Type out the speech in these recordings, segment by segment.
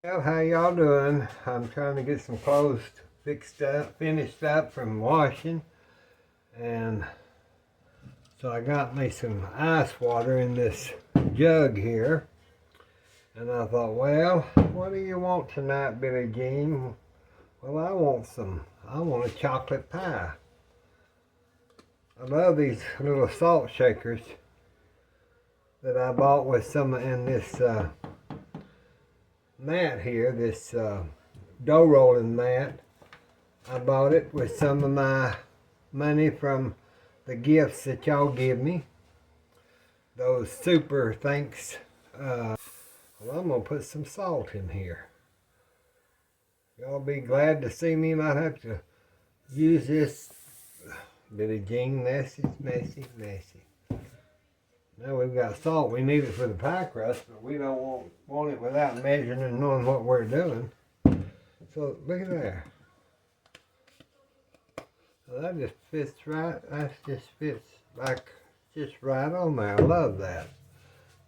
Well, how y'all doing? I'm trying to get some clothes fixed up, finished up from washing. And so I got me some ice water in this jug here. And I thought, well, what do you want tonight, Billie Jean? Well, I want a chocolate pie. I love these little salt shakers that I bought with some in this mat here, this dough rolling mat. I bought it with some of my money from the gifts that y'all give me. Those super thanks. Well, I'm going to put some salt in here. Y'all be glad to see me. Might have to use this. Billie Jean, messy. Now we've got salt. We need it for the pie crust, but we don't want it without measuring and knowing what we're doing. So look at there. Well, that just fits right. That just fits like just right on there. I love that.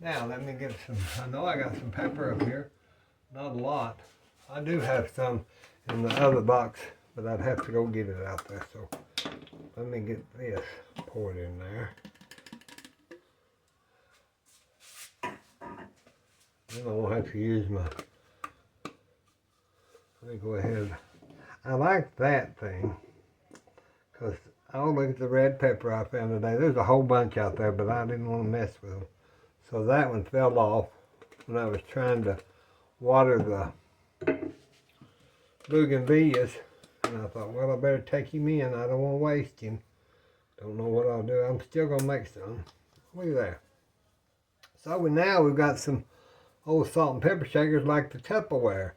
Now let me get some. I know I got some pepper up here. Not a lot. I do have some in the other box, but I'd have to go get it out there. So let me get this poured in there. Then I won't have to use my. Let me go ahead. I like that thing because oh, look at the red pepper I found today. There's a whole bunch out there, but I didn't want to mess with them. So that one fell off when I was trying to water the bougainvilleas. And I thought, well, I better take him in. I don't want to waste him. Don't know what I'll do. I'm still going to make some. Look at that. So now we've got some old salt and pepper shakers like the Tupperware.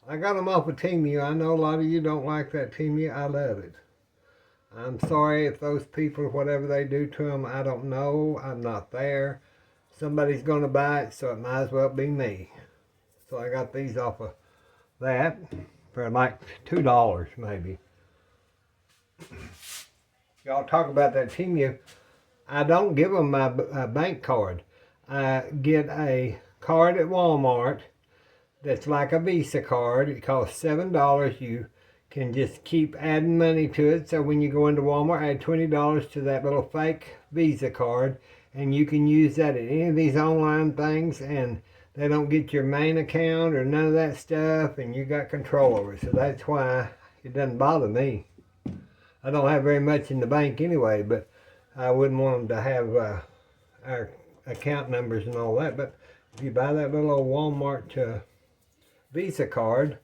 I got them off of Temu. I know a lot of you don't like that Temu. I love it. I'm sorry if those people, whatever they do to them, I don't know. I'm not there. Somebody's going to buy it, so it might as well be me. So I got these off of that for like $2 maybe. Y'all talk about that Temu. I don't give them my bank card. I get a card at Walmart that's like a Visa card. It costs $7. You can just keep adding money to it. So when you go into Walmart, add $20 to that little fake Visa card, and you can use that at any of these online things, and they don't get your main account or none of that stuff, and you got control over it. So that's why it doesn't bother me. I don't have very much in the bank anyway, but I wouldn't want them to have our account numbers and all that. But if you buy that little old Walmart Visa card,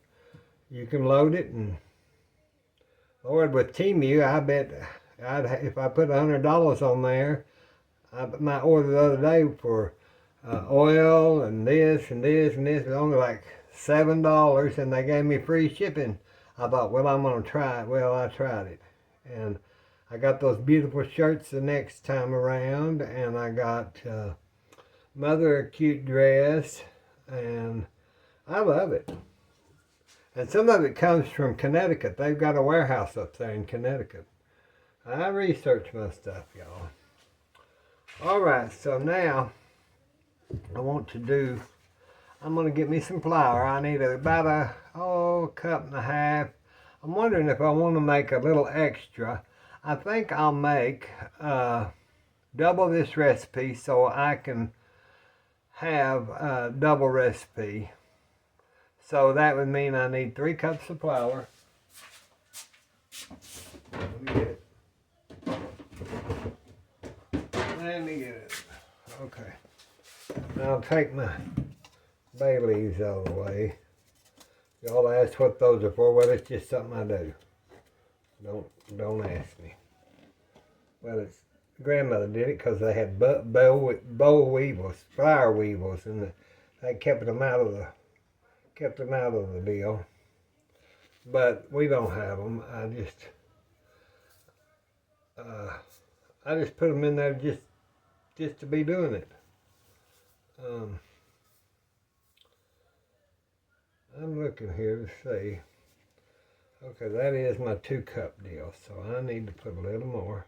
you can load it. And Lord, with Temu, I bet if I put $100 on there, I might order the other day for oil and this and this and this. It was only like $7, and they gave me free shipping. I thought, well, I'm going to try it. Well, I tried it. And I got those beautiful shirts the next time around, and I got Mother a cute dress, and I love it. And some of it comes from Connecticut. They've got a warehouse up there in Connecticut. I research my stuff, y'all. All right, so now I'm going to get me some flour. I need about a cup and a half. I'm wondering if I want to make a little extra. I think I'll make double this recipe so I can have a double recipe. So that would mean I need 3 cups of flour. Let me get it. Okay. Now I'll take my bay leaves out of the way. Y'all ask what those are for. Well, it's just something I do. Don't ask me. Well, it's grandmother did it because they had boll weevils, flower weevils, and they kept them out of the deal. But we don't have them. I just put them in there just to be doing it. I'm looking here to see. Okay, that is my 2-cup deal, so I need to put a little more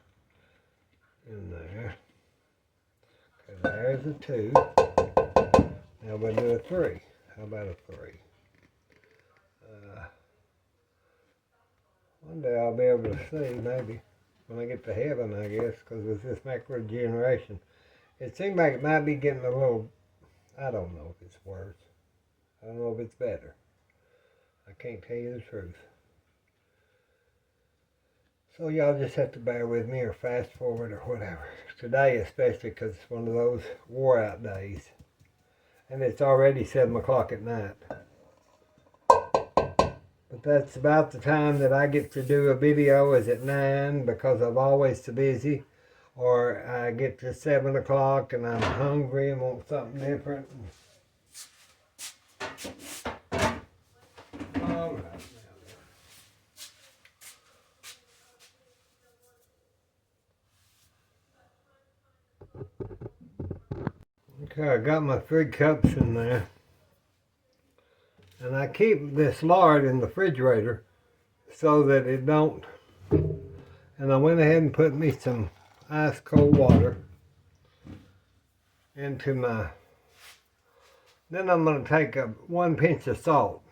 in there. Okay, there's a 2. Now we'll do a 3. How about a 3? One day I'll be able to see, maybe, when I get to heaven, I guess, because with this macro generation, it seems like it might be getting a little, I don't know if it's worse. I don't know if it's better. I can't tell you the truth. So y'all just have to bear with me or fast forward or whatever. Today especially, because it's one of those wore out days. And it's already 7 o'clock at night. But that's about the time that I get to do a video, is at 9, because I'm always so busy. Or I get to 7 o'clock and I'm hungry and want something different. All right. Okay, I got my 3 cups in there. And I keep this lard in the refrigerator so that it don't. And I went ahead and put me some ice cold water into my. Then I'm going to take 1 pinch of salt.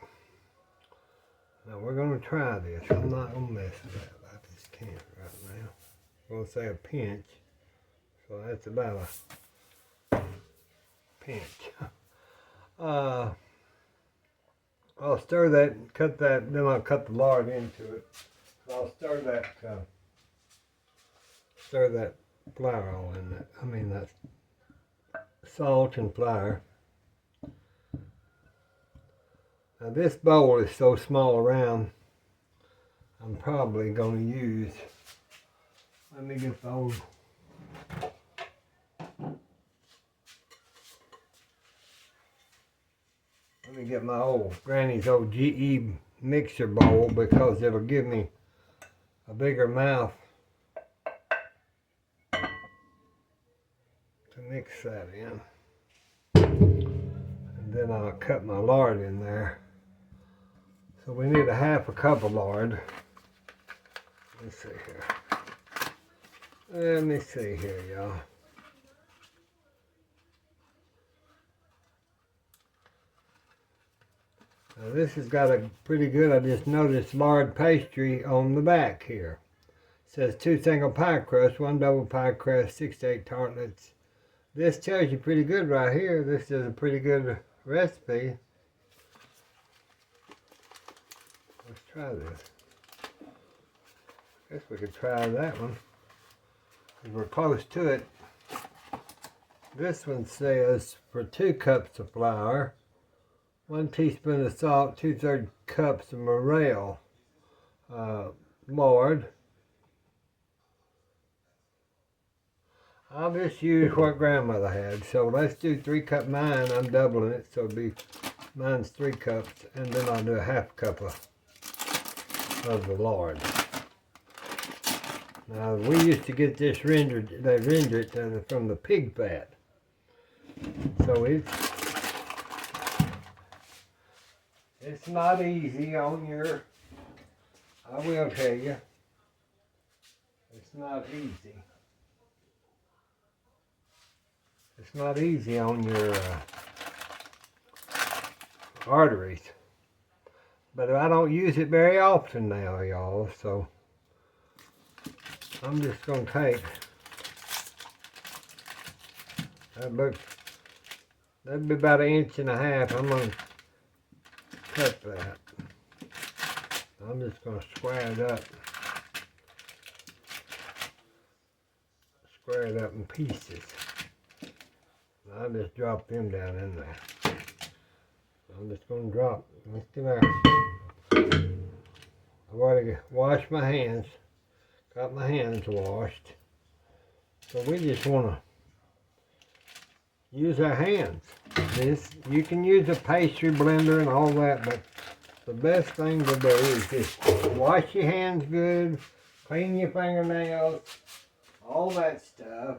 Now we're going to try this. I'm not going to mess it up. I just can't right now. I'm going to say a pinch. So that's about a pinch. I'll stir that, cut that, then I'll cut the lard into it. I'll stir that flour all in that. I mean that salt and flour. Now this bowl is so small around, I'm probably going to use, let me get the old, let me get my old Granny's old GE mixer bowl, because it'll give me a bigger mouth to mix that in. And then I'll cut my lard in there. So we need a 1/2 cup of lard. Let's see here. Let me see here, y'all. Now this has got a pretty good, I just noticed, lard pastry on the back here. It says 2 single pie crusts, 1 double pie crust, 6 to 8 tartlets. This tells you pretty good right here. This is a pretty good recipe. Let's try this. Guess we could try that one. We're close to it. This one says for 2 cups of flour, 1 teaspoon of salt, 2/3 cups of morel lard. I'll just use what grandmother had. So let's do 3 cup mine. I'm doubling it, so it'll be, mine's 3 cups, and then I'll do a 1/2 cup of the lard. Now we used to get this rendered, they render it from the pig fat. So it's not easy on your, I will tell you, it's not easy. It's not easy on your arteries. But I don't use it very often now, y'all, so I'm just going to take, that'd be about 1.5 inches. I'm going to cut that. I'm just going to square it up. Square it up in pieces. I'll just drop them down in there. I'm just going to drop. Let's do that. I've already washed my hands. Got my hands washed. So we just want to use our hands. This, you can use a pastry blender and all that, but the best thing to do is just wash your hands good, clean your fingernails, all that stuff.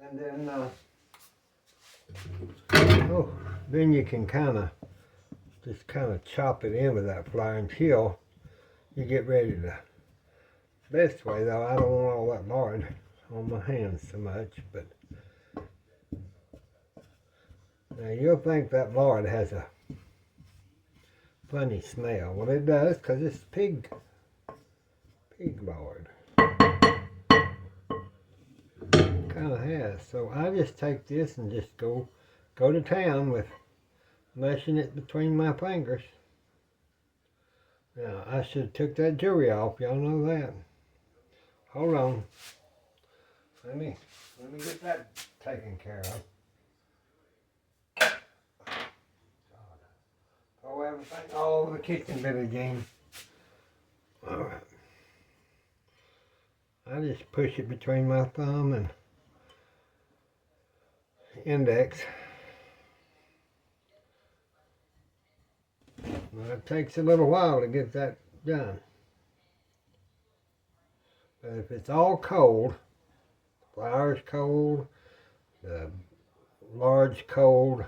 And then you can just kind of chop it in with that flour until you get ready to. Best way though, I don't want all that lard on my hands so much, but Now you'll think that lard has a funny smell. Well, it does, because it's pig lard. Kind of has. So I just take this and just go to town with mushing it between my fingers. Now I should have took that jewelry off. Y'all know that. Hold on. Let me get that taken care of. Throw everything all over the kitchen, Billy Jean. Alright. I just push it between my thumb and index. Well, it takes a little while to get that done. But if it's all cold, flour's cold, the lard's cold,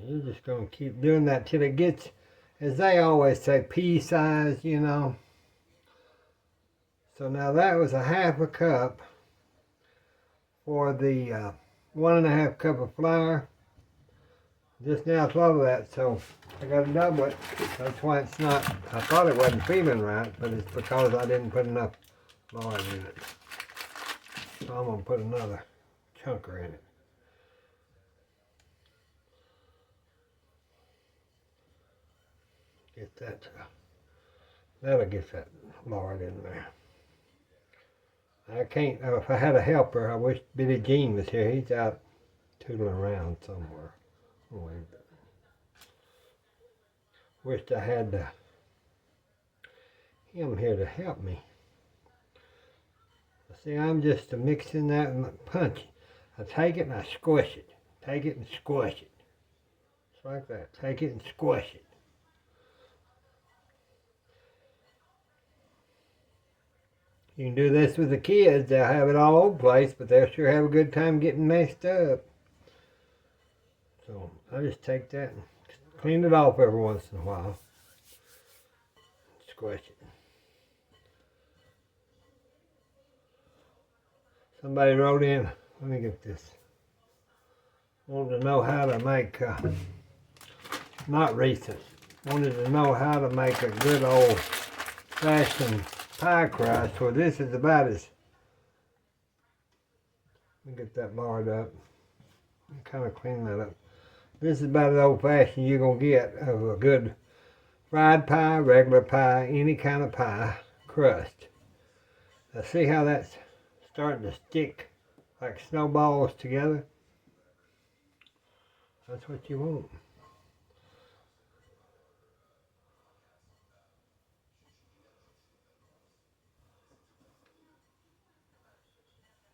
you're just going to keep doing that till it gets, as they always say, pea size, you know. So now that was a half a cup for the 1.5 cup of flour. Just now thought of that, so I got to double it. That's why it's not, I thought it wasn't feeling right, but it's because I didn't put enough lard in it. So I'm going to put another chunker in it. Get that, that'll get that lard in there. I can't, if I had a helper, I wish Billy Jean was here. He's out tootling around somewhere. Wished I had him here to help me. See, I'm just mixing that and punching. I take it and I squish it. Take it and squish it. Just like that. Take it and squish it. You can do this with the kids. They'll have it all over the place, but they'll sure have a good time getting messed up. So I just take that and clean it off every once in a while. Squish it. Somebody wrote in, let me get this. Wanted to know how to make, not recent, wanted to know how to make a good old fashioned pie crust. Well, this is about as, let me get that lard up. Kind of clean that up. This is about as old fashioned you're going to get of a good fried pie, regular pie, any kind of pie crust. Now see how that's starting to stick like snowballs together? That's what you want.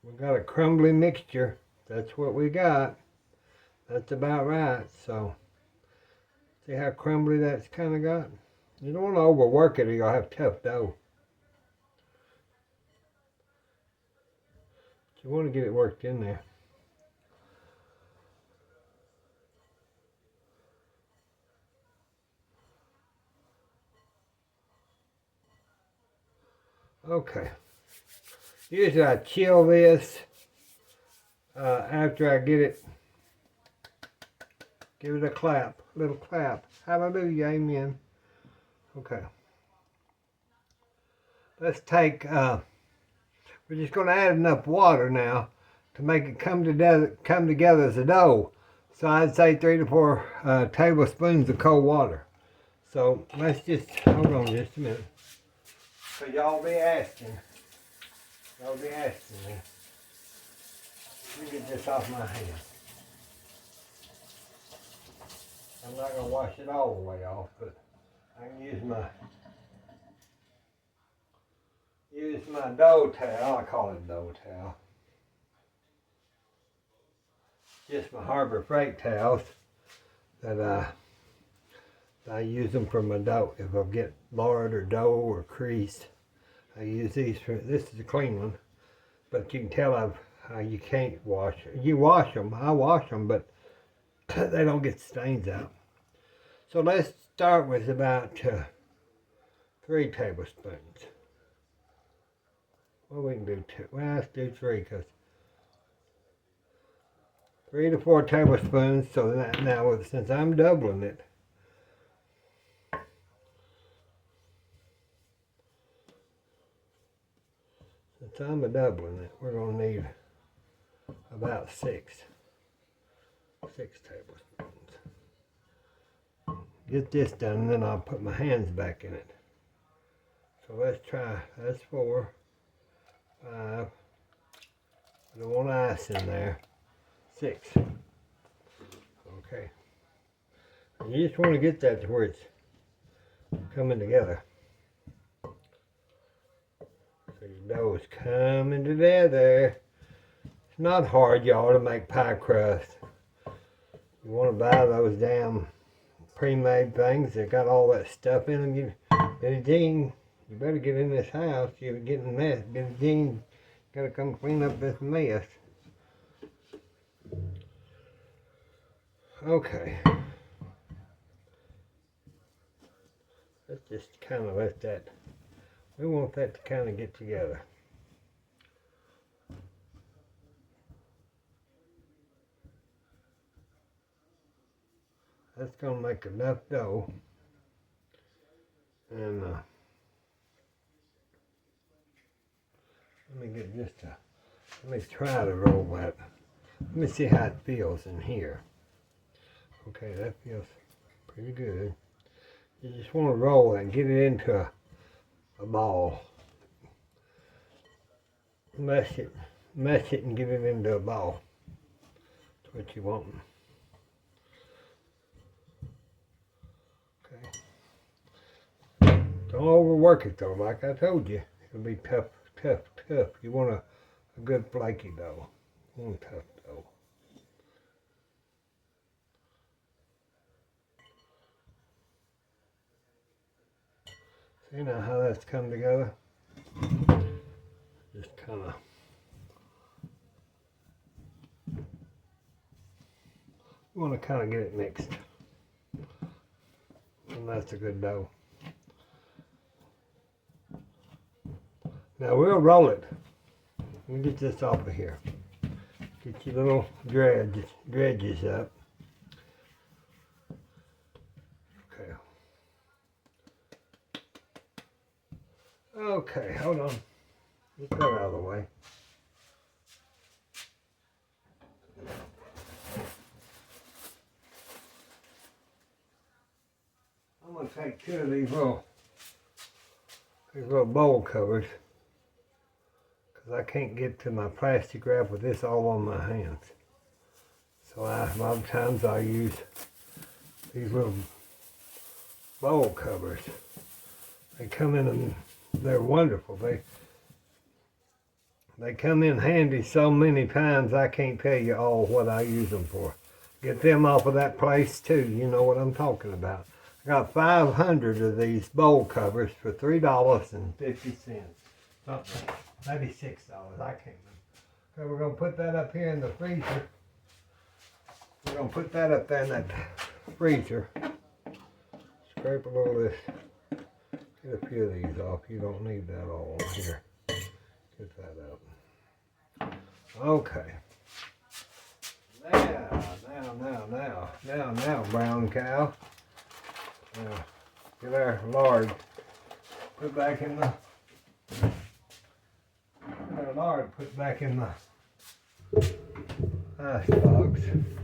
We got a crumbly mixture. That's what we got. That's about right. So, see how crumbly that's kind of got? You don't want to overwork it or you'll have tough dough. You want to get it worked in there. Okay. Usually I chill this after I get it. Give it a clap, little clap. Hallelujah, amen. Okay. Let's take, we're just going to add enough water now to make it come together as a dough. So I'd say 3 to 4 tablespoons of cold water. So let's just, hold on just a minute. So y'all be asking. Y'all be asking me. Let me get this off my hand. I'm not going to wash it all the way off, but I can use my dough towel. I call it dough towel. Just my Harbor Freight towels that I use them for my dough. If I get lard or dough or crease, I use these for, this is a clean one, but you can tell you can't wash. You wash them, I wash them, but they don't get stains out. So let's start with about 3 tablespoons. Well, we can do 2. Well, let's do 3 because 3 to 4 tablespoons. So that now, since I'm doubling it, we're going to need about 6 tablespoons. Get this done, and then I'll put my hands back in it. So let's try, that's 4, 5, I don't want ice in there, 6. Okay. And you just want to get that to where it's coming together. So your dough is coming together. It's not hard, y'all, to make pie crust. You want to buy those damn pre-made things that got all that stuff in them. Billy Jean, you better get in this house. You're getting a mess. Billy Jean, gotta come clean up this mess. Okay. Let's just kind of let that, we want that to kind of get together. That's going to make enough dough. And let me get just a, let me try to roll that. Let me see how it feels in here. Okay, that feels pretty good. You just want to roll it and get it into a ball. Mesh it and get it into a ball. That's what you want. Okay. Don't overwork it though, like I told you. It'll be tough. You want a good flaky dough. You want tough dough. See now how that's come together? Just kind of. You want to kind of get it mixed. And that's a good dough. Now we'll roll it. Let me get this off of here. Get your little dredges up. Okay. Okay, hold on. Get that out of the way. I'm going to take 2 of these little bowl covers. I can't get to my plastic wrap with this all on my hands. So a lot of times I use these little bowl covers. They come in and they're wonderful. They come in handy so many times I can't tell you all what I use them for. Get them off of that place too, you know what I'm talking about. I got 500 of these bowl covers for $3.50. Something. Maybe $6, I can't remember. So we're going to put that up here in the freezer. We're going to put that up there in that freezer. Scrape a little of this. Get a few of these off. You don't need that all here. Get that up. Okay. Now, brown cow. Now, get our lard. Put back in the lard, put back in the ice box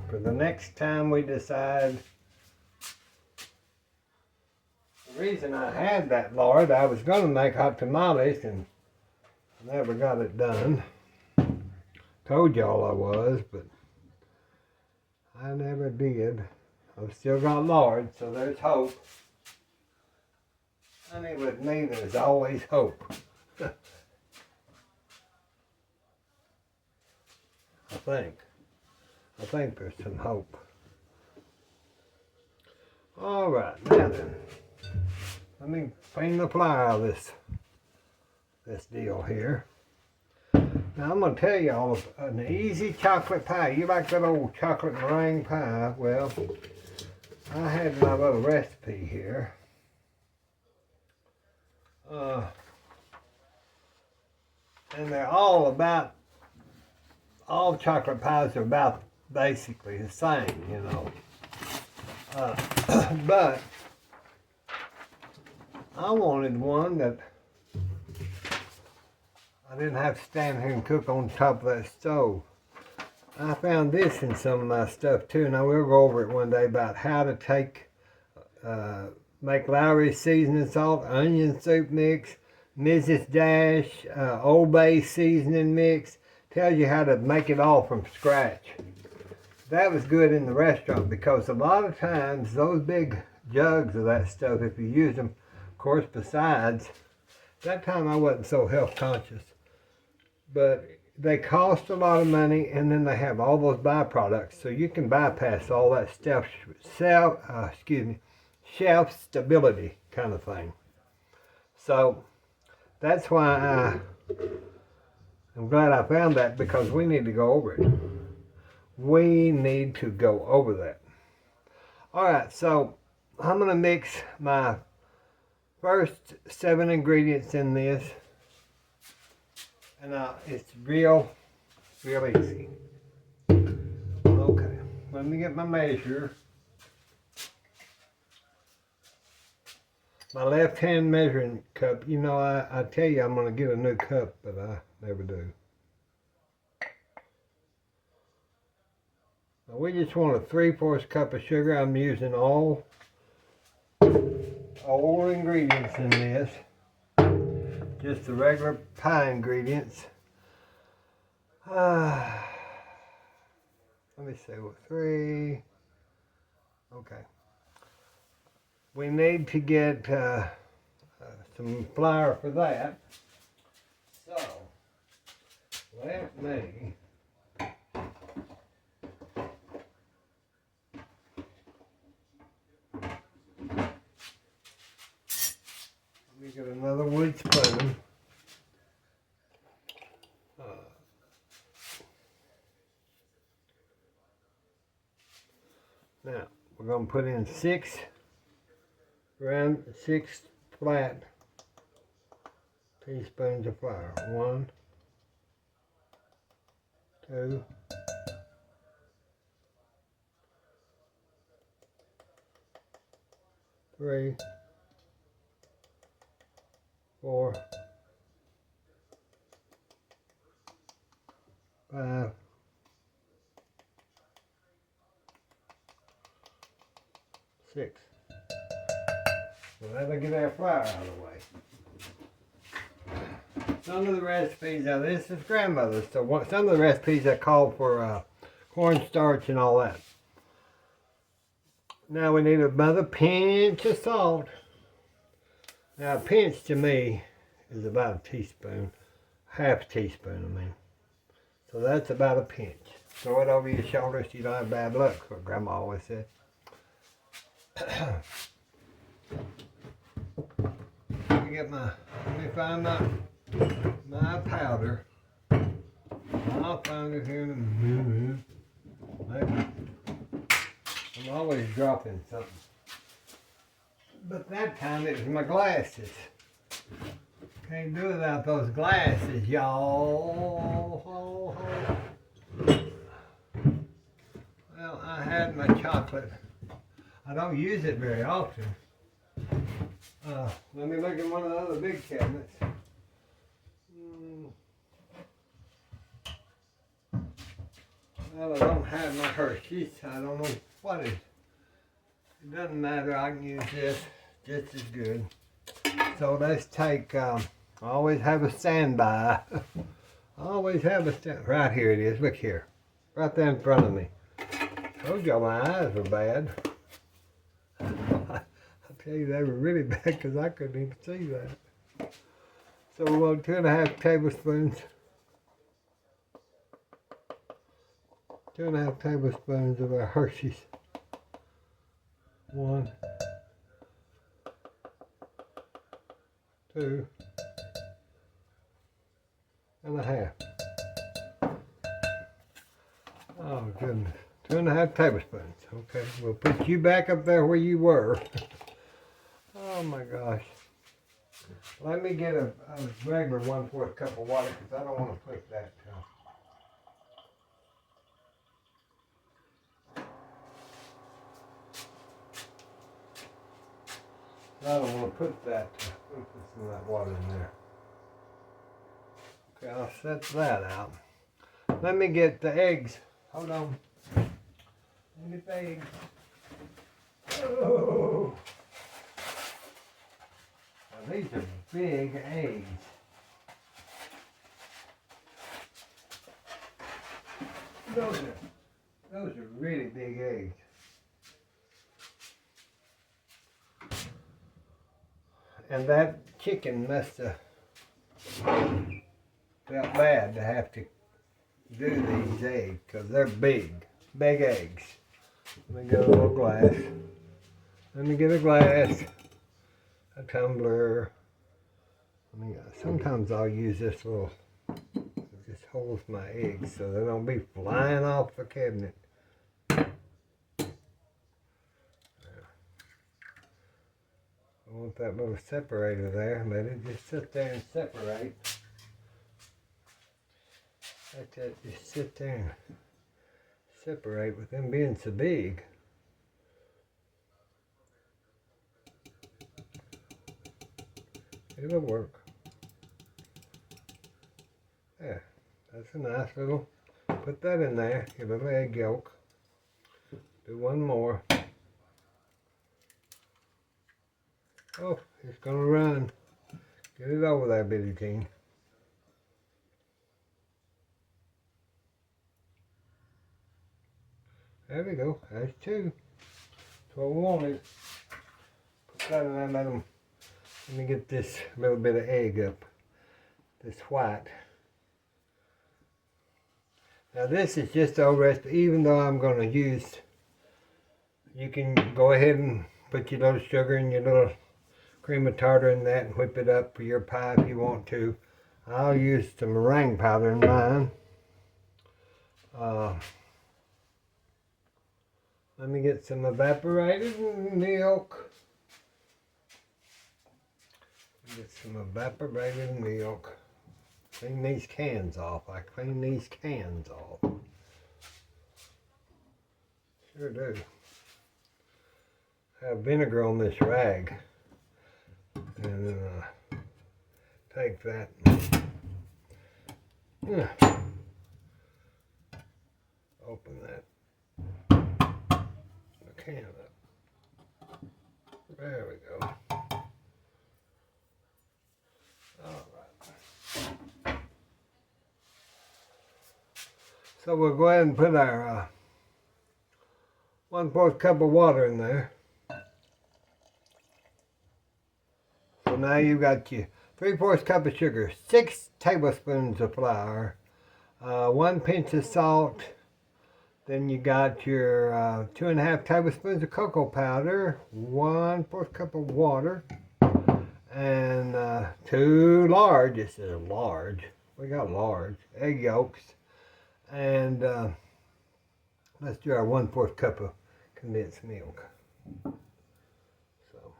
for the next time we decide. The reason I had that lard, I was going to make hot tamales and never got it done. Told y'all I was, but I never did. I've still got lard, so there's hope. Honey, with me there's always hope. I think there's some hope. All right, now then, let me clean the fly out of this deal here. Now I'm going to tell y'all an easy chocolate pie. You like that old chocolate meringue pie? Well, I had my little recipe here. And they're all chocolate pies are about basically the same, you know. But I wanted one that I didn't have to stand here and cook on top of that stove. I found this in some of my stuff too, and I will go over it one day about how to make Lowry's seasoning salt, onion soup mix, Mrs. Dash, Old Bay seasoning mix. Tells you how to make it all from scratch. That was good in the restaurant because a lot of times those big jugs of that stuff, if you use them, of course, besides, that time I wasn't so health conscious, but they cost a lot of money, and then they have all those byproducts, so you can bypass all that stuff, shelf stability kind of thing. So that's why I'm glad I found that, because we need to go over it. We need to go over that. All right, so I'm going to mix my first 7 ingredients in this. And it's real easy. Okay, let me get my measure. My left-hand measuring cup. You know, I tell you I'm going to get a new cup, but I never do. Now we just want a 3/4 cup of sugar. I'm using all ingredients in this. Just the regular pie ingredients. Let me see, 3. Okay. We need to get some flour for that. So, let me get another wood spoon. Now, we're going to put in 6 flat teaspoons of flour. 1, 2, 3, 4, 5, 6. So that'll get our flour out of the way. Some of the recipes, now this is grandmother's, so some of the recipes that call for cornstarch and all that. Now we need another pinch of salt. Now a pinch to me is about a teaspoon, half a teaspoon I mean. So that's about a pinch. Throw it over your shoulder so you don't have bad luck, that's what Grandma always said. Let me find my powder. I'll find it here in a minute. I'm always dropping something. But that time it was my glasses. Can't do without those glasses, y'all. Well, I had my chocolate. I don't use it very often. Let me look in one of the other big cabinets. Well, I don't have my Hershey's. I don't know what it is. It doesn't matter. I can use this just as good. So let's take, I always have a standby. Right here it is. Look here. Right there in front of me. Told y'all my eyes were bad. I tell you, they were really bad because I couldn't even see that. So we want 2½ tablespoons. 2½ tablespoons of our Hershey's. 1, 2 1/2. Oh goodness. 2½ tablespoons. Okay, we'll put you back up there where you were. Oh my gosh. Let me get a regular 1/4 cup of water because I don't want to put that. I don't want to put that. Let me put some of that water in there. Okay, I'll set that out. Let me get the eggs. Hold on. Let me get the eggs. Oh. Now, these are big eggs. Those are really big eggs. And that chicken must have felt bad to have to do these eggs because they're big eggs. Let me get a little glass. Let me get a glass, a tumbler. Sometimes I'll use this little, it just holds my eggs so they don't be flying off the cabinet. I want that little separator there. Let it just sit there and separate. Let that just sit there and separate with them being so big. It'll work. Yeah, that's a nice little, put that in there, your little egg yolk. Do one more. Oh, it's gonna run. Get it over there, Billy Jean. There we go, that's two. That's what we wanted. Put that in there, let me get this little bit of egg up. This white. Now this is just the old recipe, even though I'm gonna use, you can go ahead and put your little sugar and your little cream of tartar in that and whip it up for your pie if you want to. I'll use the meringue powder in mine. Let me get some evaporated milk. Get some evaporated milk. Clean these cans off. I clean these cans off. Sure do. I have vinegar on this rag. And then take that. Open that can up. There we go. Alright. So we'll go ahead and put our 1/4 cup of water in there. So now you've got your 3/4 cup of sugar, 6 tablespoons of flour, 1 pinch of salt. Then you got your 2½ tablespoons of cocoa powder, 1/4 cup of water, and 2 large, this is large, we got large, egg yolks, and let's do our 1/4 cup of condensed milk. So,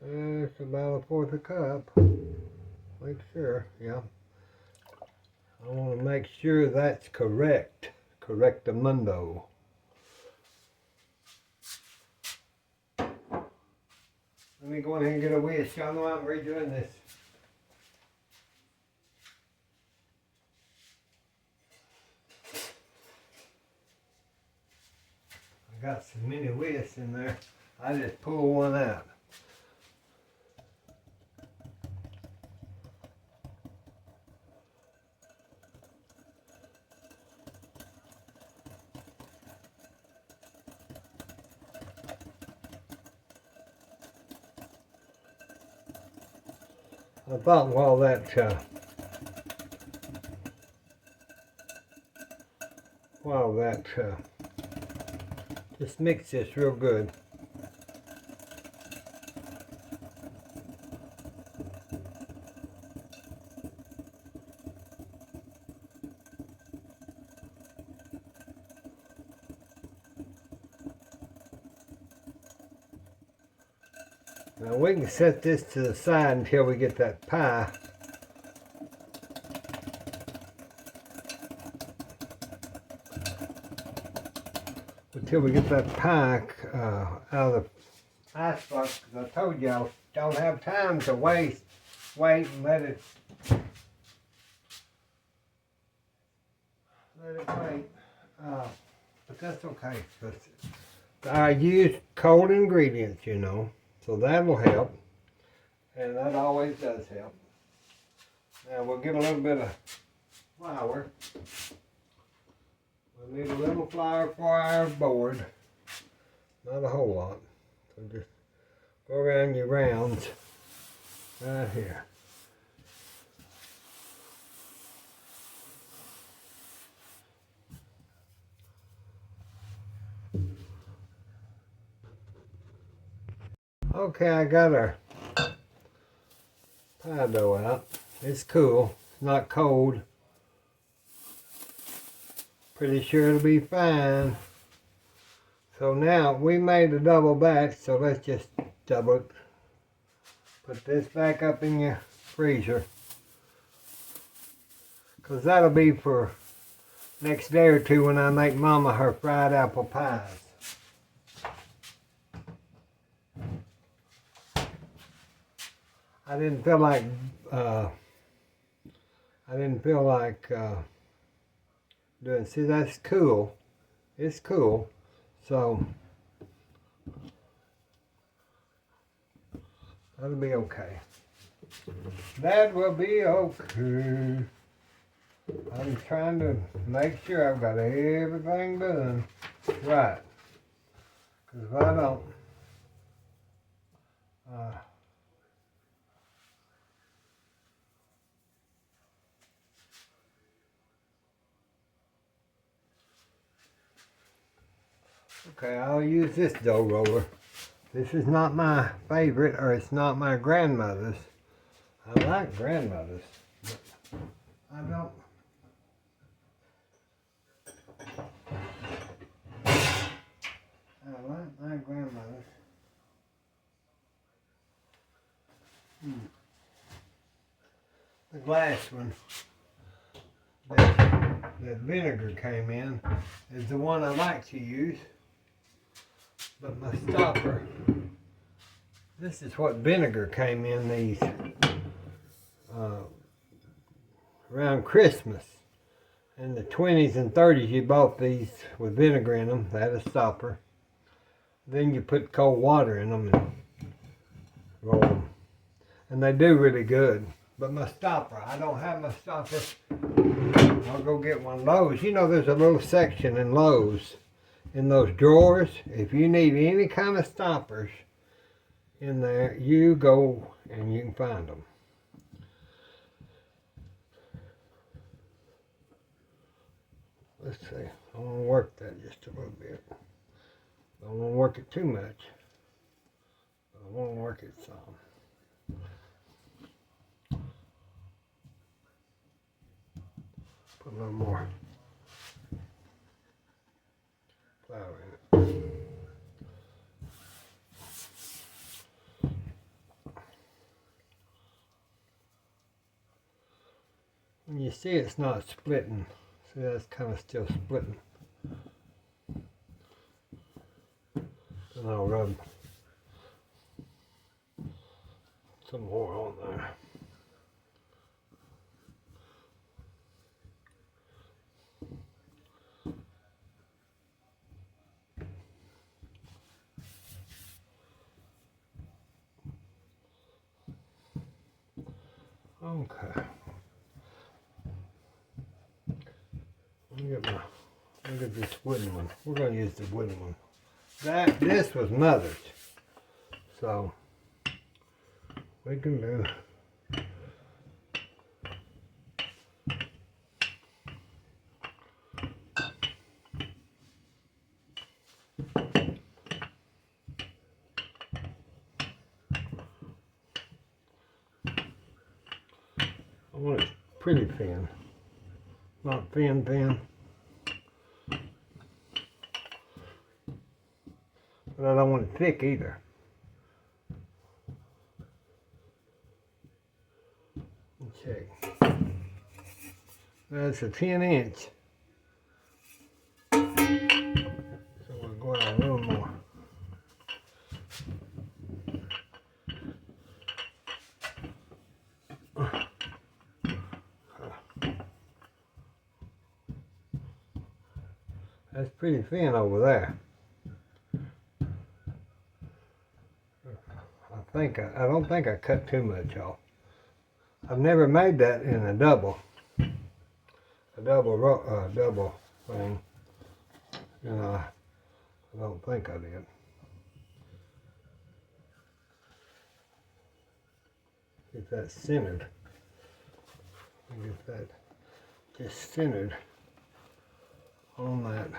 it's about 1/4 cup, make sure, yeah. I want to make sure that's correct. Correctamundo. Let me go ahead and get a whisk. Y'all know I'm redoing this. I got so many whisks in there. I just pull one out. I thought while that just mix this real good. Now we can set this to the side until we get that pie. Until we get that pie out of the icebox, because I told you I don't have time to wait and let it wait. But that's okay. I use cold ingredients, you know, so that'll help, and that always does help. Now we'll get a little bit of flour. We'll need a little flour for our board, not a whole lot. So just go around your rounds right here. Okay, I got our pie dough out. It's cool, it's not cold. Pretty sure it'll be fine. So now we made a double batch, so let's just double it. Put this back up in your freezer, because that'll be for next day or two when I make Mama her fried apple pies. I didn't feel like doing. See, that's cool. It's cool. So that'll be okay. That will be okay. I'm trying to make sure I've got everything done right. Because if I don't, okay, I'll use this dough roller. This is not my favorite, or it's not my grandmother's. I like grandmother's, but I don't. I like my grandmother's. The glass one that vinegar came in is the one I like to use. But my stopper, this is what vinegar came in these around Christmas. In the 20s and 30s you bought these with vinegar in them. They had a stopper. Then you put cold water in them and roll them. And they do really good. But my stopper, I don't have my stopper. I'll go get one of those. You know, there's a little section in Lowe's, in those drawers. If you need any kind of stoppers in there, you go and you can find them. Let's see. I want to work that just a little bit. I don't want to work it too much. I want to work it some. Put a little more flour in it. When you see it's not splitting, see that's kind of still splitting. Then I'll rub some more on there. Okay. Look at this wooden one. We're going to use the wooden one. This was Mother's. So we can do. I want it pretty thin, not thin. But I don't want it thick either. check. That's a 10-inch. So we'll go out a little more. That's pretty thin over there. I don't think I cut too much off. I've never made that in a double thing. You know, I don't think I did. Get that centered. Get that just centered on that.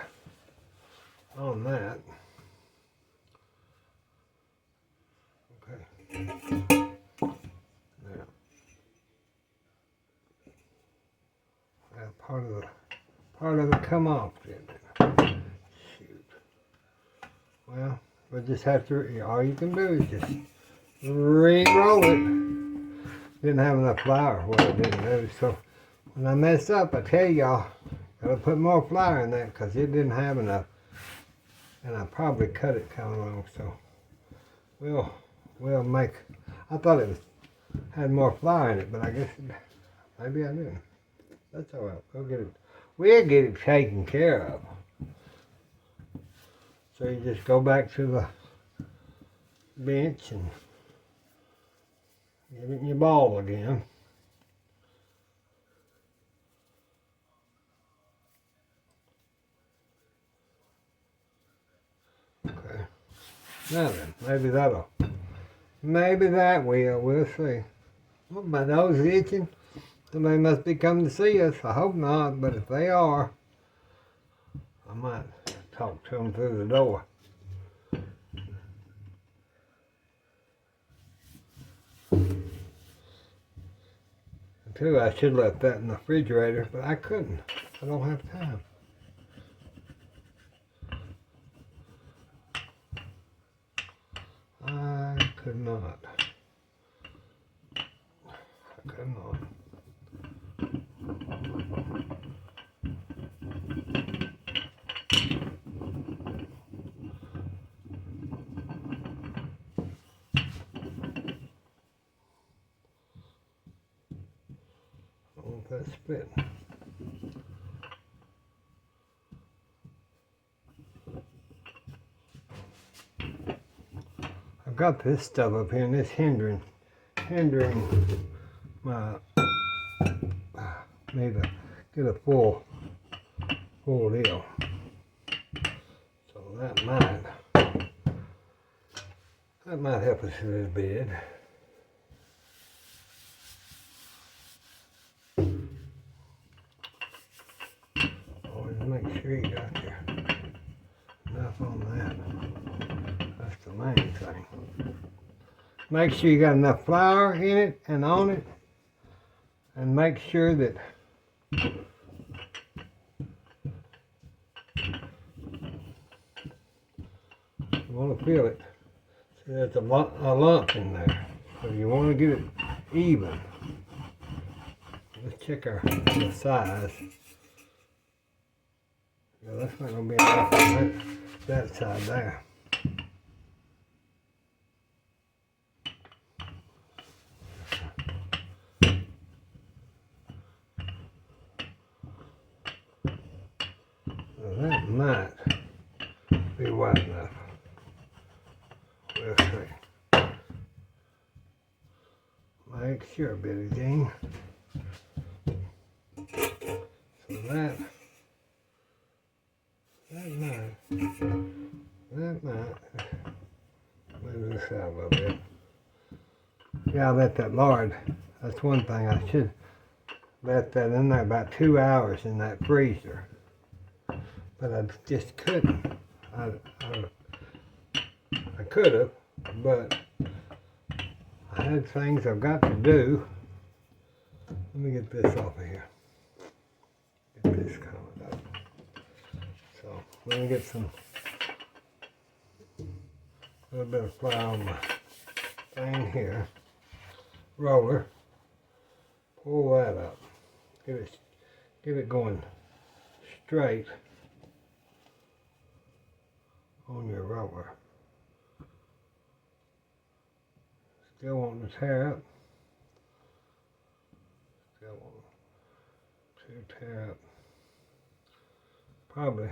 Okay. Now, part of it come off, didn't it? Shoot. Well, we'll just have to. All you can do is just re-roll it. Didn't have enough flour. Well, it didn't do. So when I mess up, I tell y'all, gotta put more flour in that because it didn't have enough, and I probably cut it kind of wrong. So we'll make. I thought it had more flour in it, but I guess maybe I didn't. That's all right. We'll get it taken care of. So you just go back to the bench and get it in your ball again. Okay. Now then, maybe that we'll see. Well, my nose is itching. Somebody must be coming to see us. I hope not, but if they are, I might talk to them through the door. Too, I should have left that in the refrigerator, but I couldn't. I don't have time. I could not. That's spit. I've got this stuff up here and it's hindering my me to get a full deal. So that might help us a little bit. Make sure you got enough on that. That's the main thing. Make sure you got enough flour in it and on it, and make sure that you want to feel it. See, there's a lump in there, so you want to get it even. Let's check the size. Yeah, that's not going to be enough on that side there. So that might be wide enough. We'll see. Make sure, Billy Jean. So that might move this out a little bit. Yeah, I let that lard. That's one thing. I should let that in there about 2 hours in that freezer. But I just couldn't. I could have, but I had things I've got to do. Let me get this off of here. Get this covered up. So let me get a little bit of flour on my thing here. Roller. pull that up. Get it going straight on your roller. Still wanting to tear up. Still wanting to tear up. Probably.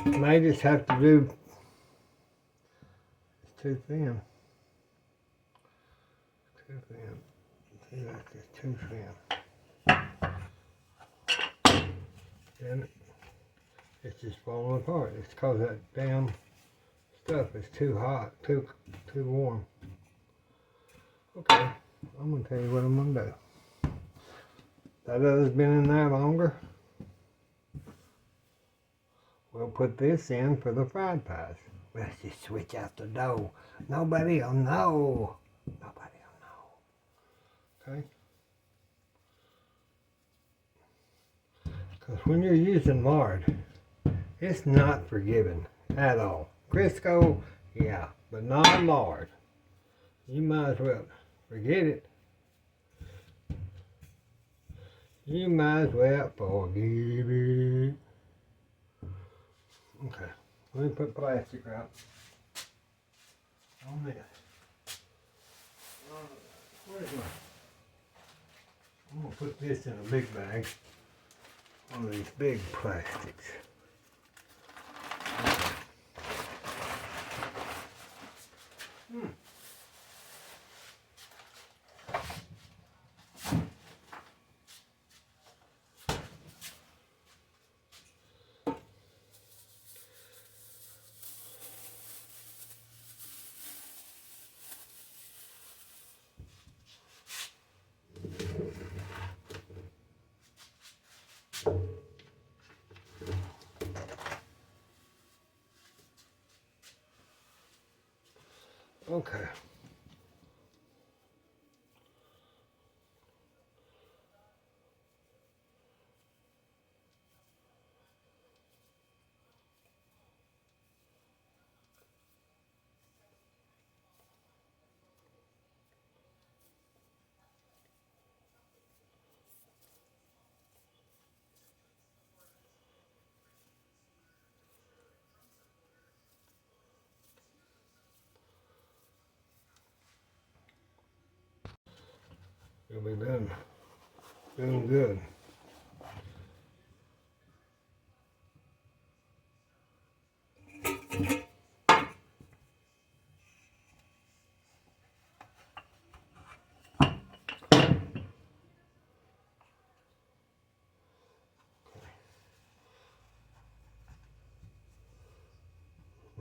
May just have to do. It's too thin. Too thin. See, that's just too thin. And it's just falling apart. It's because that damn stuff is too hot, too warm. Okay, I'm gonna tell you what I'm gonna do. That other's been in there longer. We'll put this in for the fried pies. Let's just switch out the dough. Nobody will know. Nobody will know. Okay? Because when you're using lard, it's not forgiving at all. Crisco, yeah, but not lard. You might as well forget it. You might as well forgive it. Okay, let me put plastic wrap on this. Where's my? I'm gonna put this in a big bag. One of these big plastics. Okay. Okay. You'll be done. Doing good.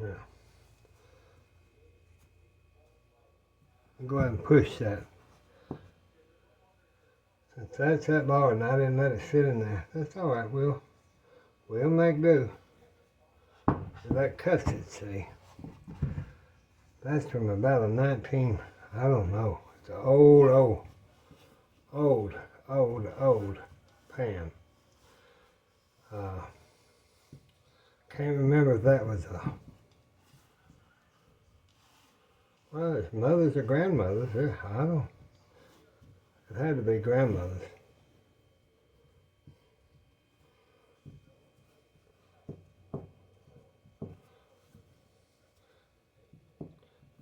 Yeah. Go ahead and push that. Since that's that lard and I didn't let it sit in there, that's all right. We'll make do. That custard, see, that's from about a 19, I don't know. It's an old pan. Can't remember if that was a, well, it's mother's or grandmother's. I don't, it had to be grandmother's.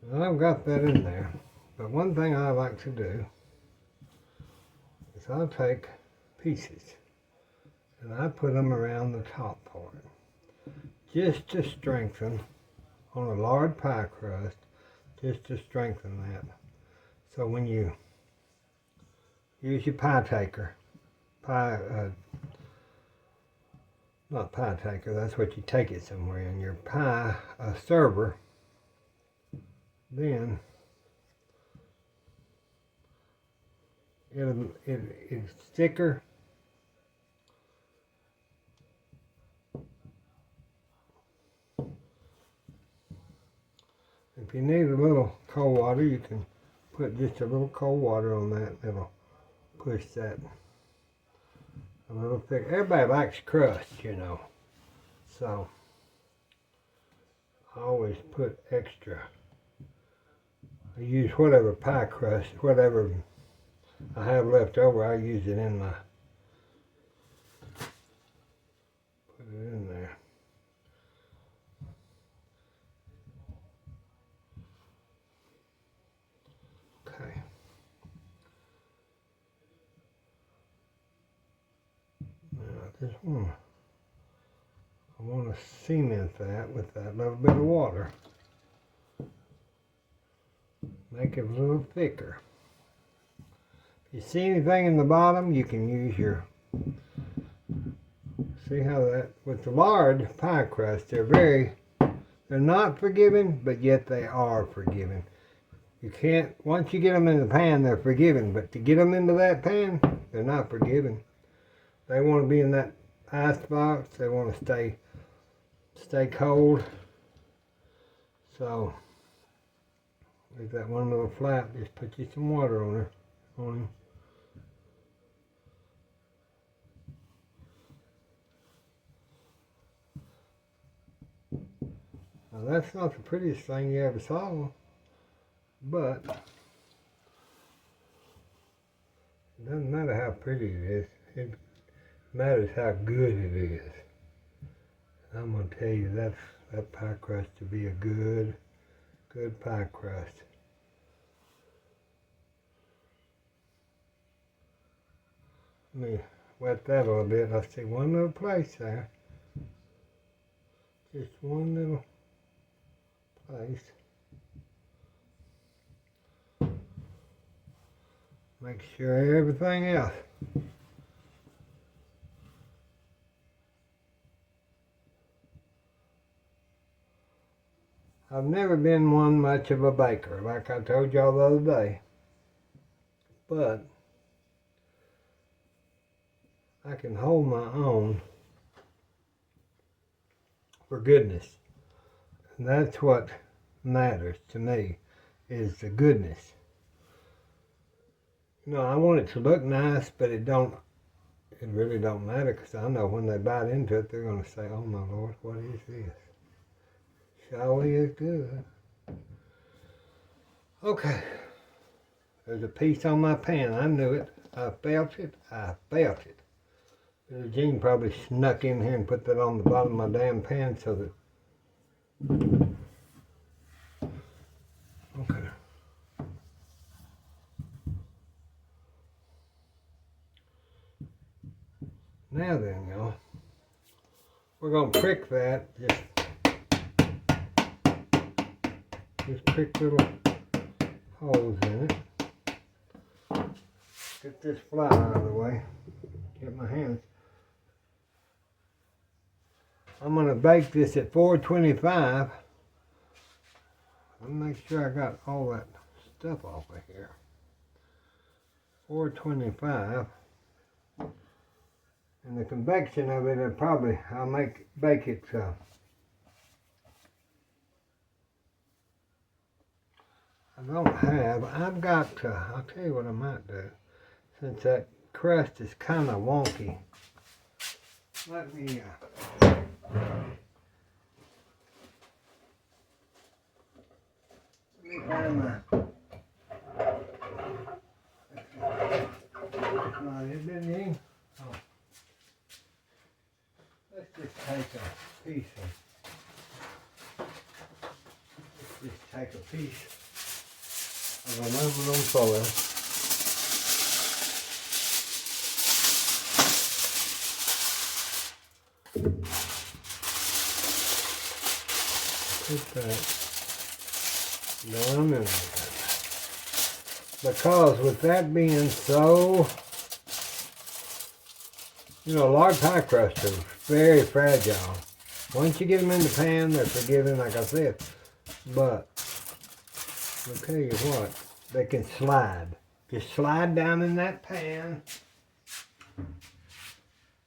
And I've got that in there. But one thing I like to do is I'll take pieces and I put them around the top part just to strengthen on a lard pie crust, just to strengthen that. So when you use your pie taker, not pie taker, that's what you take it somewhere in, your pie server, then it's thicker. If you need a little cold water, you can put just a little cold water on that. It'll push that a little thick. Everybody likes crust, you know. So I always put extra. I use whatever pie crust, whatever I have left over, I use it in my, put it in there. Okay. Now I just want to cement that with that little bit of water. Make it a little thicker. If you see anything in the bottom, you can use your, see how that, with the lard pie crust, they're not forgiving, but yet they are forgiving. You can't, once you get them in the pan, they're forgiving, but to get them into that pan, they're not forgiving. They want to be in that ice box, they want to stay cold. So, leave that one little flap, just put you some water on them. Now that's not the prettiest thing you ever saw, but it doesn't matter how pretty it is, it matters how good it is. I'm going to tell you that pie crust to be a good pie crust. Let me wet that a little bit. I see one little place there. Just one little place. Make sure everything else. I've never been much of a baker, like I told y'all the other day. But I can hold my own for goodness. And that's what matters to me, is the goodness. You know, I want it to look nice, but it really don't matter, because I know when they bite into it, they're going to say, oh my Lord, what is this? Surely is good. Okay. There's a piece on my pan. I knew it. I felt it. Little Jean probably snuck in here and put that on the bottom of my damn pan so that... Okay. Now then, y'all, we're going to prick that. Just prick little holes in it. Get this flour out of the way. Get my hands. I'm going to bake this at 425. Let me make sure I got all that stuff off of here. 425. And the convection of it, I'll bake it I've got, I'll tell you what I might do. Since that crust is kind of wonky, let me find my, it didn't even, let's just take a piece of aluminum foil. Put that down in there. Because with that being so, you know, lard pie crusts are very fragile. Once you get them in the pan, they're forgiving, like I said. But I'll tell you what, they can slide. Just slide down in that pan,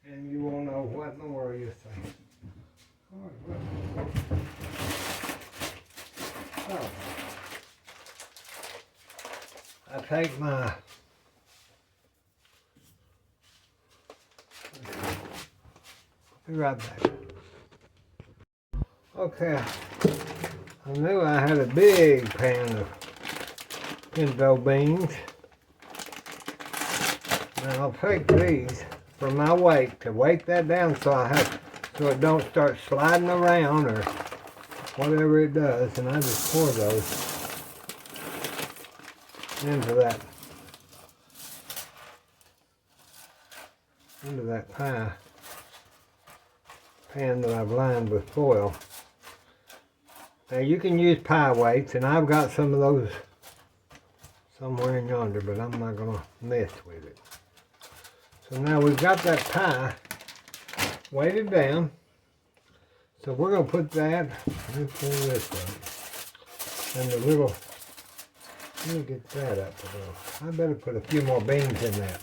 and you won't know what in the world you're saying. So, I take my be right back. Okay, I knew I had a big pan of pinto beans. I'll take these for my weight to weight that down so it don't start sliding around or whatever it does, and I just pour those into that pie pan that I've lined with foil. Now you can use pie weights, and I've got some of those somewhere in yonder, but I'm not going to mess with it. So now we've got that pie weighted down. So we're going to put that, let me pull this up, and the little, let me get that up a little. I better put a few more beans in that.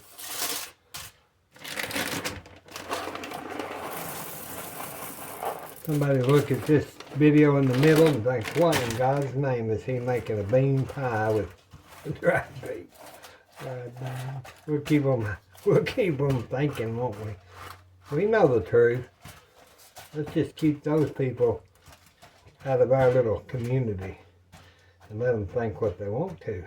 Somebody look at this video in the middle and think, what in God's name is he making a bean pie with dried beans? We'll keep them thinking, won't we? We know the truth. Let's just keep those people out of our little community and let them think what they want to.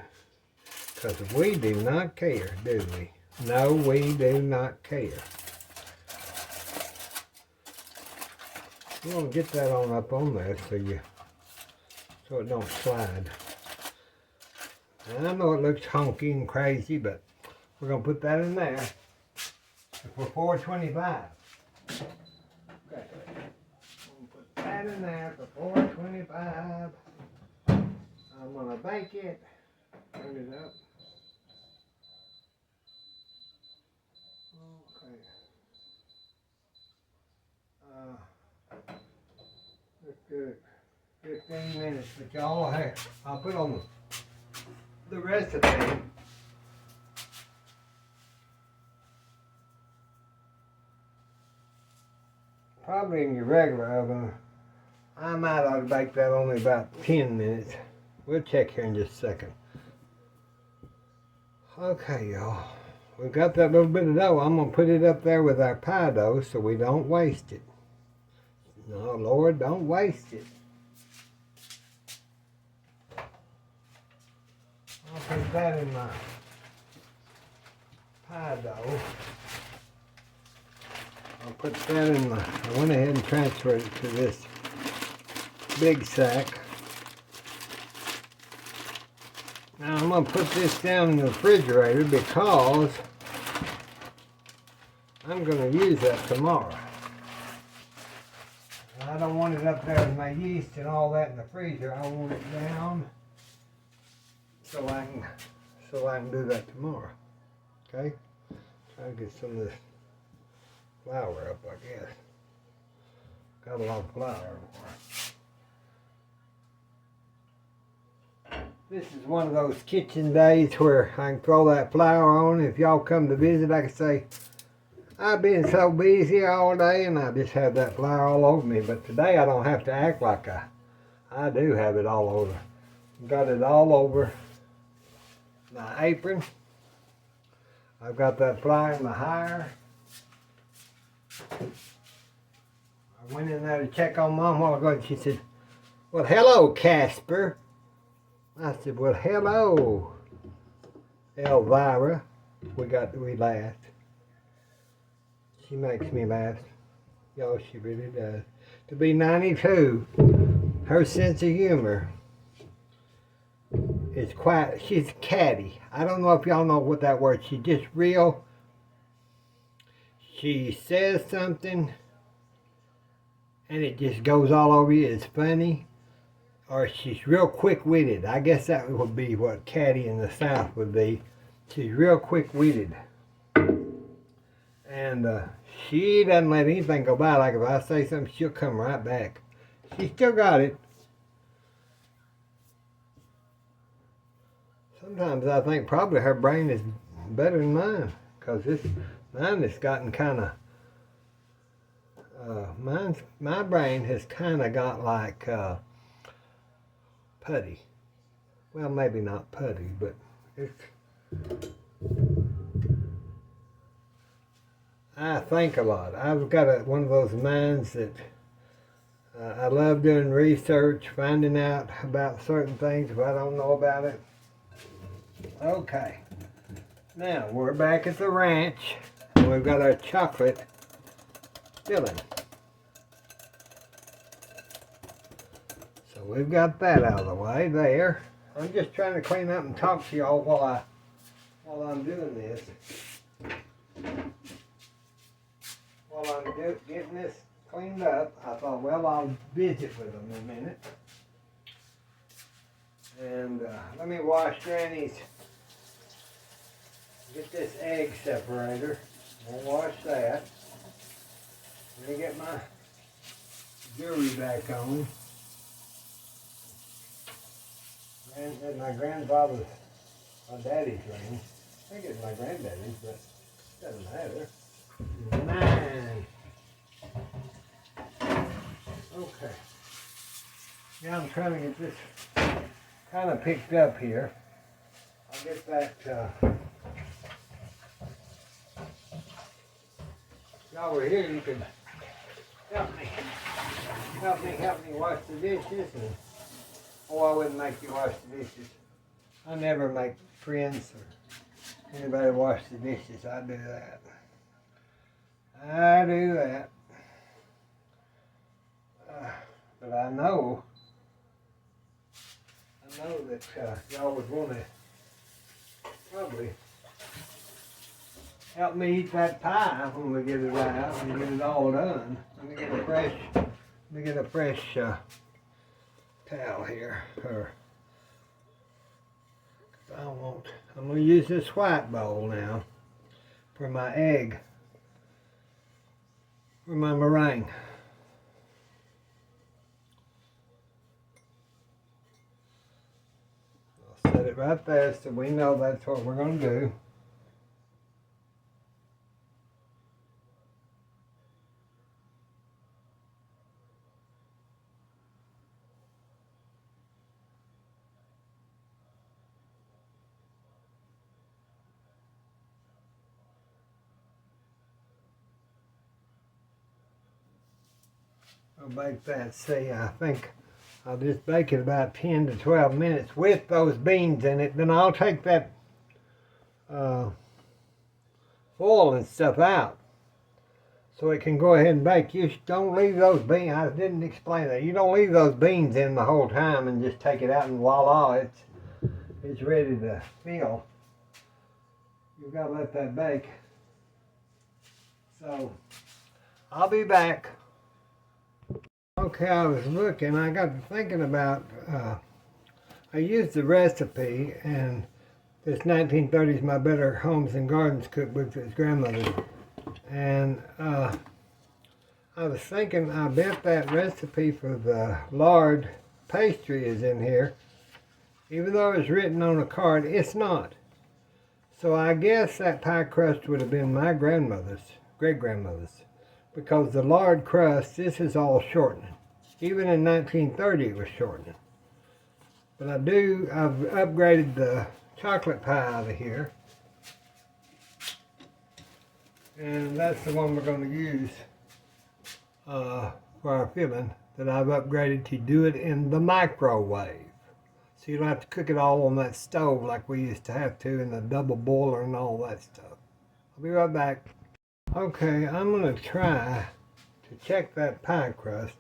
Because we do not care, do we? No, we do not care. You want to get that on up on there so it don't slide. And I know it looks honky and crazy, but we're going to put that in there for $4.25. Okay. Put that in there for $4.25. I'm going to bake it. Turn it up. Okay. Let's do it 15 minutes, but y'all, I'll put on the recipe. Probably in your regular oven. I might ought to bake that only about 10 minutes. We'll check here in just a second. Okay, y'all. We've got that little bit of dough. I'm going to put it up there with our pie dough so we don't waste it. No, Lord, don't waste it. I'll put that in my pie dough. I'll put that in my, I went ahead and transferred it to this big sack. Now I'm going to put this down in the refrigerator because I'm going to use that tomorrow. I don't want it up there with my yeast and all that in the freezer. I want it down so I can do that tomorrow. Okay? Try to get some of this flour up, I guess. Got a lot of flour. This is one of those kitchen days where I can throw that flour on. If y'all come to visit, I can say, I've been so busy all day and I just have that flour all over me. But today I don't have to act like I do have it all over. Got it all over my apron. I've got that flour in my hair. I went in there to check on Mom a while ago and she said, well, hello, Casper. I said, well, hello, Elvira. We laughed. She makes me laugh. Y'all, she really does. To be 92, her sense of humor is quite, she's catty. I don't know if y'all know what that word, she's just real. She says something and it just goes all over you. It's funny. Or she's real quick-witted. I guess that would be what catty in the South would be. She's real quick-witted. And she doesn't let anything go by. Like if I say something, she'll come right back. She still got it. Sometimes I think probably her brain is better than mine. Because mine has gotten kind of... my brain has kind of got like... putty. Well, maybe not putty, but it's... I think a lot. I've got one of those minds that I love doing research, finding out about certain things if I don't know about it. Okay. Now we're back at the ranch, and we've got our chocolate filling. So we've got that out of the way there. I'm just trying to clean up and talk to y'all while I'm doing this. While I'm getting this cleaned up, I thought, well, I'll visit with them in a minute. And let me wash Granny's. Get this egg separator. We'll wash that. Let me get my jewelry back on. And my grandfather's, my daddy's ring. I think it's my granddaddy's, but it doesn't matter. 9. Okay. Now I'm trying to get this kind of picked up here. I'll get that. Y'all were here, you could help me wash the dishes. And, I wouldn't make you wash the dishes. I never make friends or anybody wash the dishes. I do that. But I know that y'all would want to probably help me eat that pie when we get it out and get it all done. Let me get a fresh towel here. I'm going to use this white bowl now for my egg, for my meringue. I'll set it right there so we know that's what we're going to do. I'll bake that. See, I think I'll just bake it about 10 to 12 minutes with those beans in it. Then I'll take that oil and stuff out so it can go ahead and bake. You don't leave those beans. I didn't explain that. You don't leave those beans in the whole time and just take it out and voila, it's ready to fill. You've got to let that bake. So I'll be back. Okay, I was looking, I got to thinking about, I used the recipe, and this 1930s My Better Homes and Gardens cookbook that his grandmother, and I was thinking, I bet that recipe for the lard pastry is in here, even though it's written on a card, it's not. So I guess that pie crust would have been my grandmother's, great-grandmother's. Because the lard crust, this is all shortening. Even in 1930 it was shortening. But I've upgraded the chocolate pie out of here. And that's the one we're going to use for our filling, that I've upgraded to do it in the microwave. So you don't have to cook it all on that stove like we used to have to in the double boiler and all that stuff. I'll be right back. Okay, I'm going to try to check that pie crust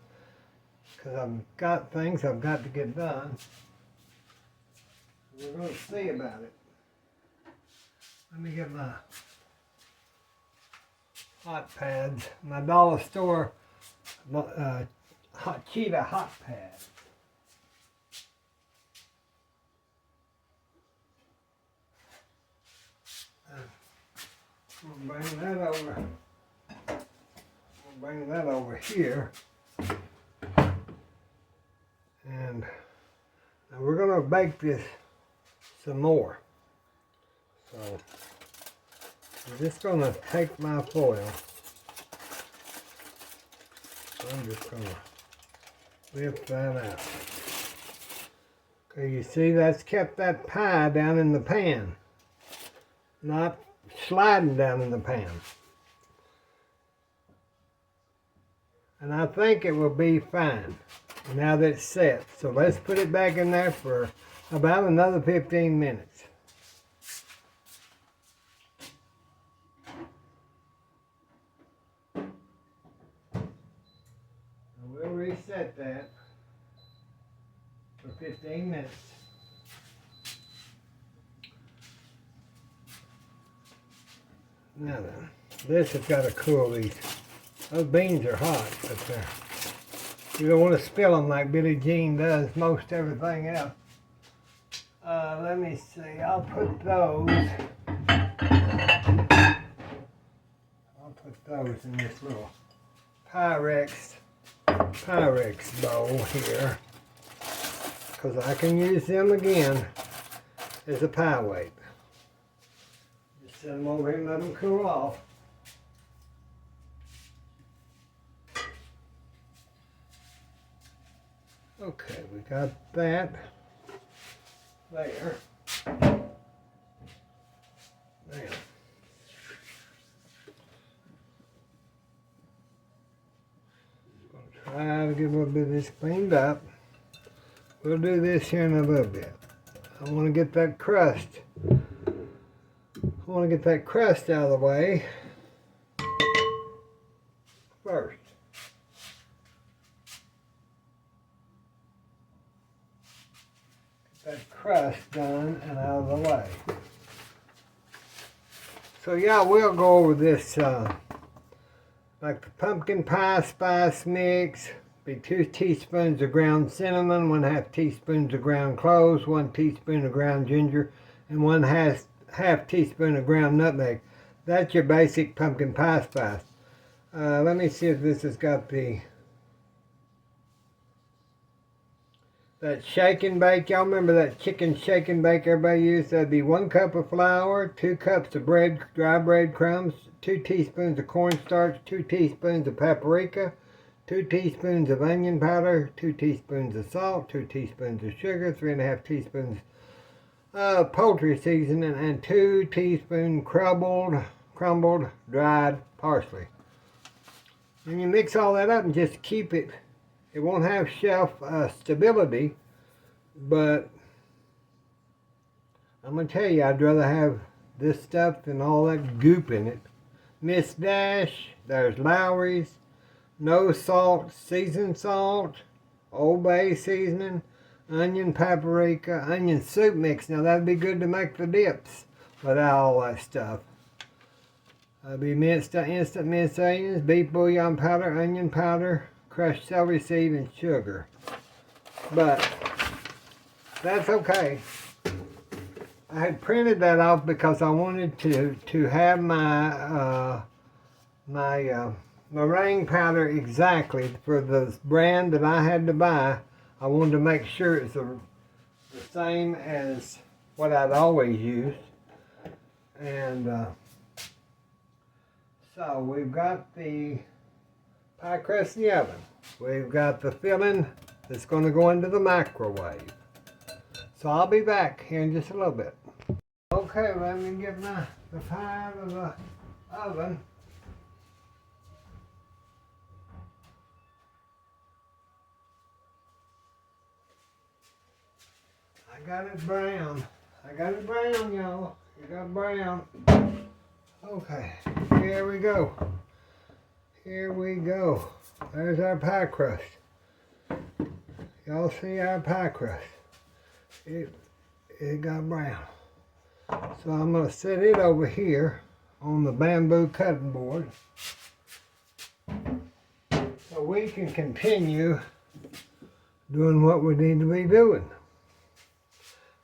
because I've got things I've got to get done. We're going to see about it. Let me get my hot pads, my dollar store cheetah hot pad. We'll bring that over. We'll bring that over here. And now we're going to bake this some more. So I'm just going to take my foil. I'm just going to lift that out. Okay, you see that's kept that pie down in the pan. Not sliding down in the pan. And I think it will be fine now that it's set. So let's put it back in there for about another 15 minutes. we'll reset that for 15 minutes. Now then, this has got to cool these. Those beans are hot, but you don't want to spill them like Billie Jean does most everything else. Let me see, I'll put those in this little Pyrex bowl here, because I can use them again as a pie weight. Just set them over here and let them cool off. Okay, we got that there. There. Try to get a little bit of this cleaned up. We'll do this here in a little bit. I want to get that crust. I want to get that crust out of the way first. Get that crust done and out of the way. So yeah, we'll go over this like the pumpkin pie spice mix. Be 2 teaspoons of ground cinnamon, 1/2 teaspoons of ground cloves, 1 teaspoon of ground ginger, and 1/2 teaspoon of ground nutmeg. That's your basic pumpkin pie spice. Let me see if this has got that shake and bake. Y'all remember that chicken shake and bake everybody used? That'd be 1 cup of flour, 2 cups of dry bread crumbs, 2 teaspoons of cornstarch, 2 teaspoons of paprika, 2 teaspoons of onion powder, 2 teaspoons of salt, 2 teaspoons of sugar, 3½ teaspoons of poultry seasoning, and 2 teaspoons crumbled dried parsley. And you mix all that up and just keep it. It won't have shelf stability, but I'm going to tell you, I'd rather have this stuff than all that goop in it. Miss Dash, there's Lowry's, no salt, seasoned salt, Old Bay seasoning, onion paprika, onion soup mix. Now that'd be good to make the dips without all that stuff. That'd be instant minced onions, beef bouillon powder, onion powder, crushed celery seed, and sugar. But that's okay. I had printed that off because I wanted to have my meringue powder exactly for the brand that I had to buy. I wanted to make sure it's the same as what I'd always used. And so we've got the pie crust in the oven. We've got the filling that's going to go into the microwave. So I'll be back here in just a little bit. Okay, let me get the pie out of the oven. I got it brown. Y'all. You got brown. Okay, here we go. There's our pie crust. Y'all see our pie crust? It got brown. So I'm going to set it over here on the bamboo cutting board so we can continue doing what we need to be doing.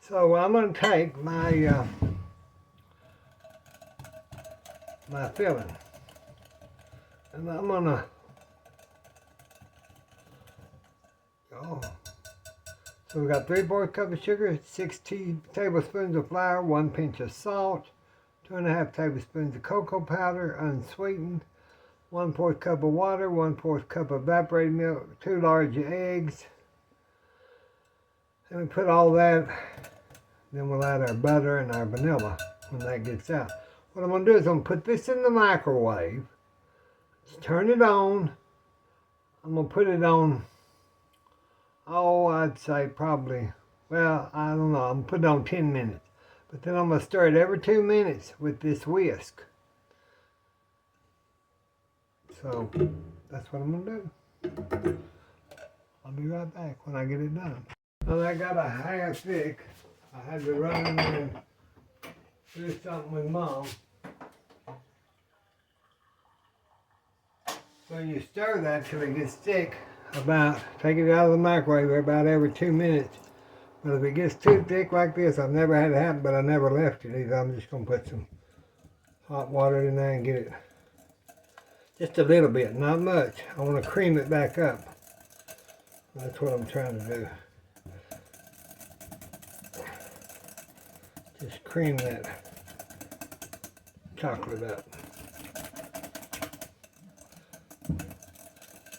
So I'm going to take my my filling, and I'm going to so we got 3/4 cup of sugar, 6 tablespoons of flour, 1 pinch of salt, 2½ tablespoons of cocoa powder unsweetened, 1/4 cup of water, 1/4 cup of evaporated milk, 2 large eggs. And we put all that, then we'll add our butter and our vanilla when that gets out. What I'm going to do is I'm going to put this in the microwave, just turn it on. I'm going to put it on, I'd say probably, well, I don't know, I'm going to put it on 10 minutes. But then I'm going to stir it every 2 minutes with this whisk. So that's what I'm going to do. I'll be right back when I get it done. Well, I got a half thick. I had to run in there and do something with Mom. So you stir that till it gets thick. Take it out of the microwave about every 2 minutes. But if it gets too thick like this, I've never had it happen, but I never left it either. I'm just gonna put some hot water in there and get it just a little bit, not much. I want to cream it back up. That's what I'm trying to do. Just cream that chocolate up.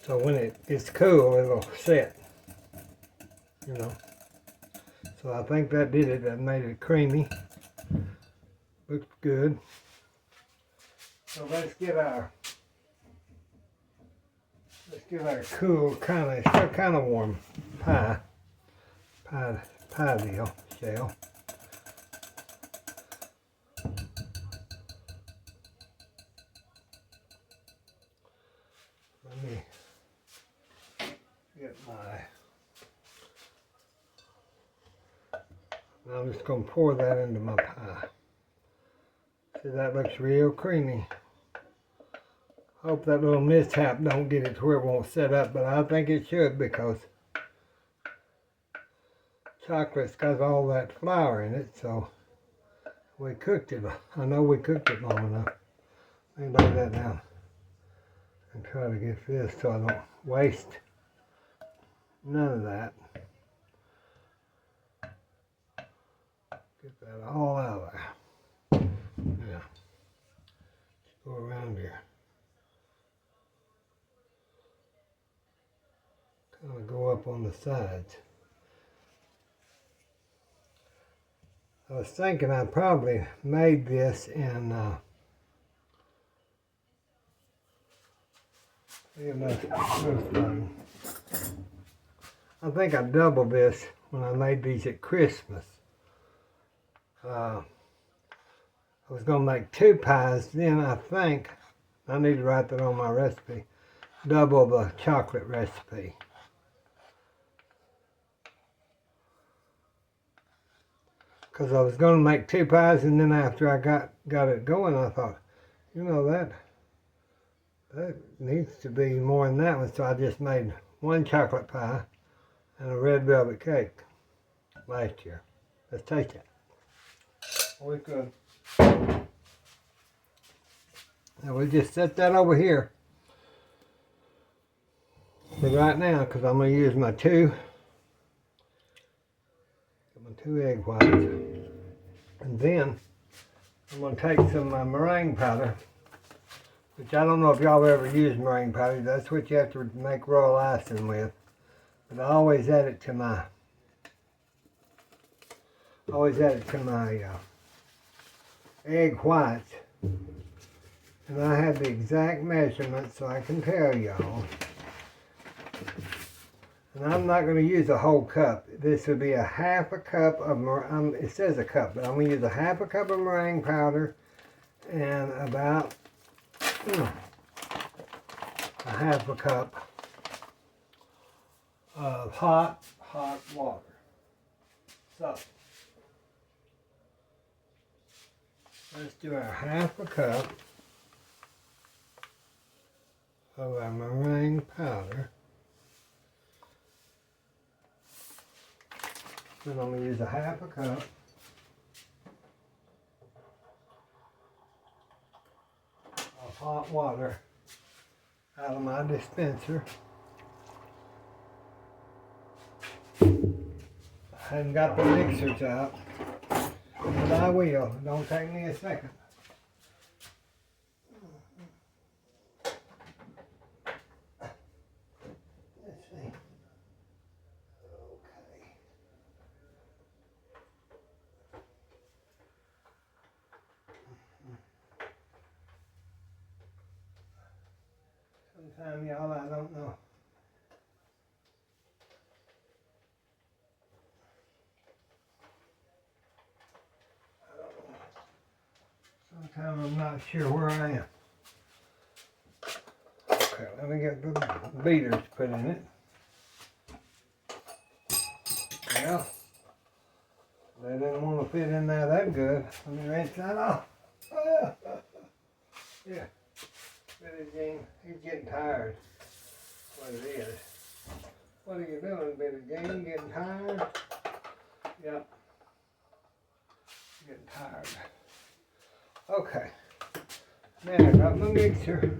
So when it's cool, it'll set, you know. So I think that did it. That made it creamy. Looks good. So let's get our cool, still kind of warm pie deal shell. Let me get now I'm just going to pour that into my pie. See, that looks real creamy. Hope that little mishap don't get it to where it won't set up, but I think it should because chocolate's got all that flour in it, so we cooked it. I know we cooked it long enough. Let me lay that down and try to get this so I don't waste none of that. Get that all out of there. Yeah. Just go around here. Kind of go up on the sides. I was thinking I probably made this in I think I doubled this when I made these at Christmas. I was going to make 2 pies, then I think, I need to write that on my recipe, double the chocolate recipe. Because I was going to make 2 pies, and then after I got it going, I thought, you know, that needs to be more than that one. So I just made 1 chocolate pie and a red velvet cake last year. Let's taste it. We could. Now we'll just set that over here for right now, because I'm going to use my 2 egg whites, and then I'm going to take some meringue powder, which I don't know if y'all ever use meringue powder. That's what you have to make royal icing with, but I always add it to my egg whites, and I have the exact measurement so I can tell y'all. And I'm not going to use a whole cup. This would be a half a cup of it says a cup, but I'm going to use a half a cup of meringue powder and about a half a cup of hot water. So let's do our half a cup of our meringue powder. Then I'm going to use a half a cup of hot water out of my dispenser. I hadn't got the mixers out, but I will. Don't take me a second. Sometimes, y'all, I don't know. Sometimes I'm not sure where I am. Okay, let me get the beaters put in it. Well, they didn't want to fit in there that good. Let me rinse that off. Yeah. Billy Jean, he's getting tired. What it is. What are you doing, Billy Jean? Getting tired? Yep. Getting tired. Okay. Now I got my mixer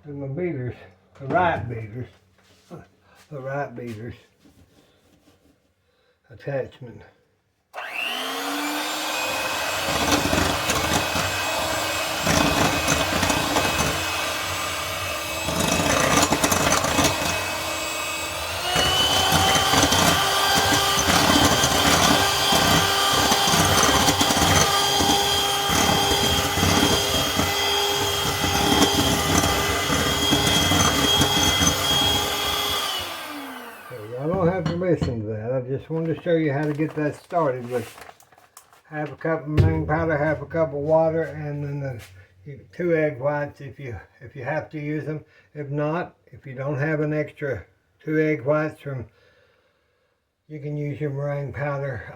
and my beaters. The right beaters. The right beaters. Attachment. Listen to that. I just wanted to show you how to get that started with half a cup of meringue powder, half a cup of water, and then the 2 egg whites if you have to use them. If not, if you don't have an extra 2 egg whites you can use your meringue powder.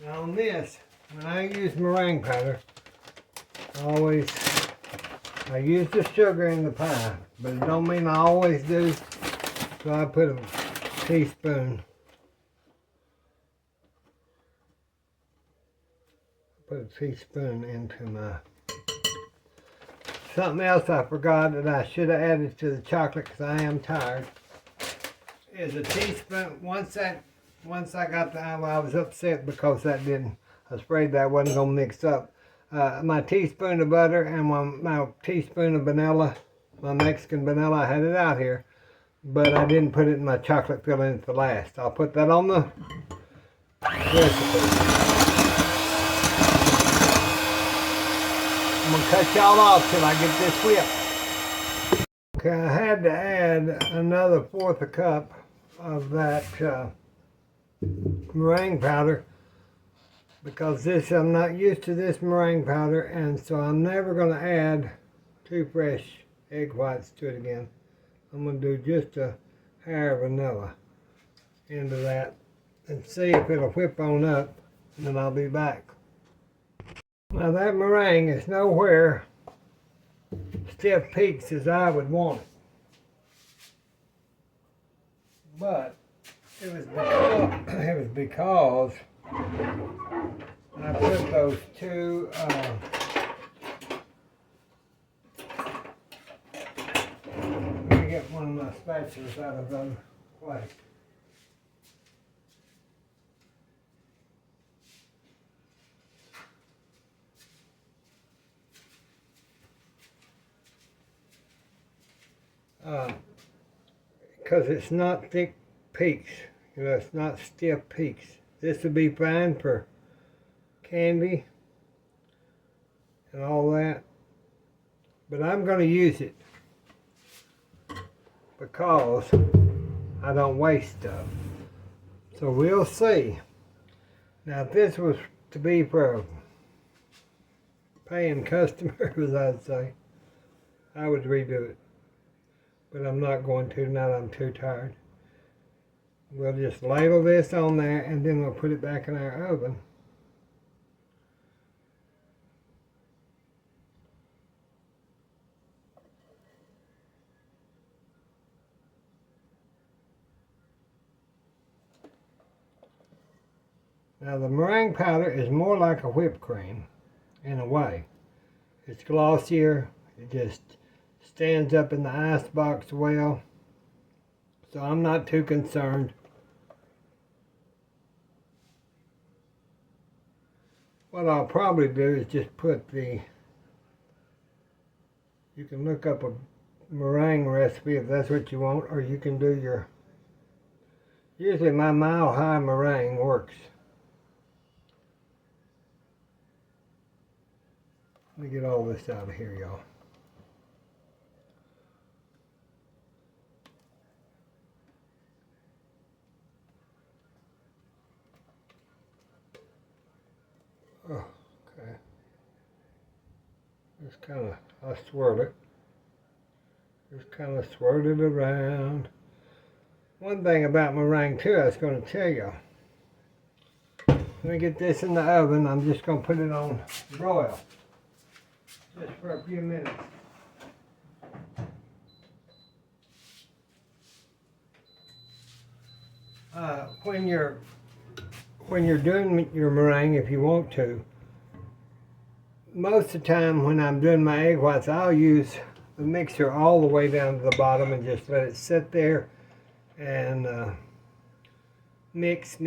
Now on this, when I use meringue powder, I use the sugar in the pie, but it don't mean I always do. So I put a teaspoon. Into my. Something else I forgot that I should have added to the chocolate because I am tired. Is a teaspoon. Once I got I was upset because I sprayed that wasn't gonna mix up. My teaspoon of butter and my teaspoon of vanilla, my Mexican vanilla. I had it out here, but I didn't put it in my chocolate filling at the last. I'll put that on the recipe. I'm going to cut y'all off till I get this whipped. Okay, I had to add another 1/4 cup of that meringue powder because I'm not used to this meringue powder, and so I'm never going to add 2 fresh egg whites to it again. I'm going to do just a hair of vanilla into that and see if it'll whip on up, and then I'll be back. Now that meringue is nowhere stiff peaks as I would want it, but it was because I put those 2 let me get one of my spatulas out of the way. Because it's not thick peaks, it's not stiff peaks. This would be fine for candy and all that, but I'm going to use it because I don't waste stuff. So we'll see. Now if this was to be for paying customers, I'd say I would redo it, but I'm not going to now that I'm too tired. We'll just ladle this on there and then we'll put it back in our oven. Now the meringue powder is more like a whipped cream in a way. It's glossier, it just stands up in the ice box well, so I'm not too concerned. What I'll probably do is just put you can look up a meringue recipe if that's what you want, or you can do usually my mile high meringue works. Let me get all this out of here, y'all. Oh, okay. Just kind of, I swirl it. Just kind of swirl it around. One thing about meringue too, I was going to tell you. Let me get this in the oven. I'm just going to put it on broil. Just for a few minutes. When you're doing your meringue, if you want to, most of the time when I'm doing my egg whites, I'll use the mixer all the way down to the bottom and just let it sit there and mix.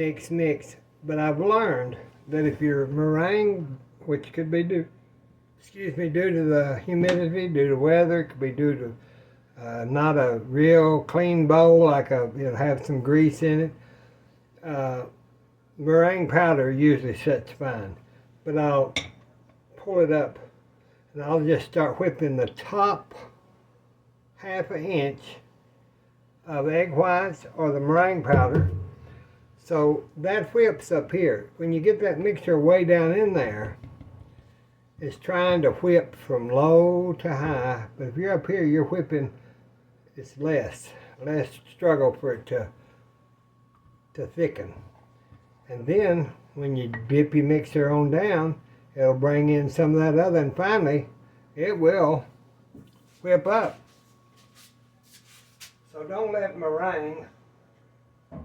But I've learned that if your meringue, which could be due to the humidity, due to weather, it could be due to not a real clean bowl, like it'll have some grease in it. Meringue powder usually sets fine, but I'll pull it up and I'll just start whipping the top ½ inch of egg whites or the meringue powder. So that whips up here. When you get that mixture way down in there, it's trying to whip from low to high, but if you're up here, you're whipping, it's less struggle for it to thicken. And then when you dip your mixer on down, it'll bring in some of that other, and finally it will whip up. So don't let meringue,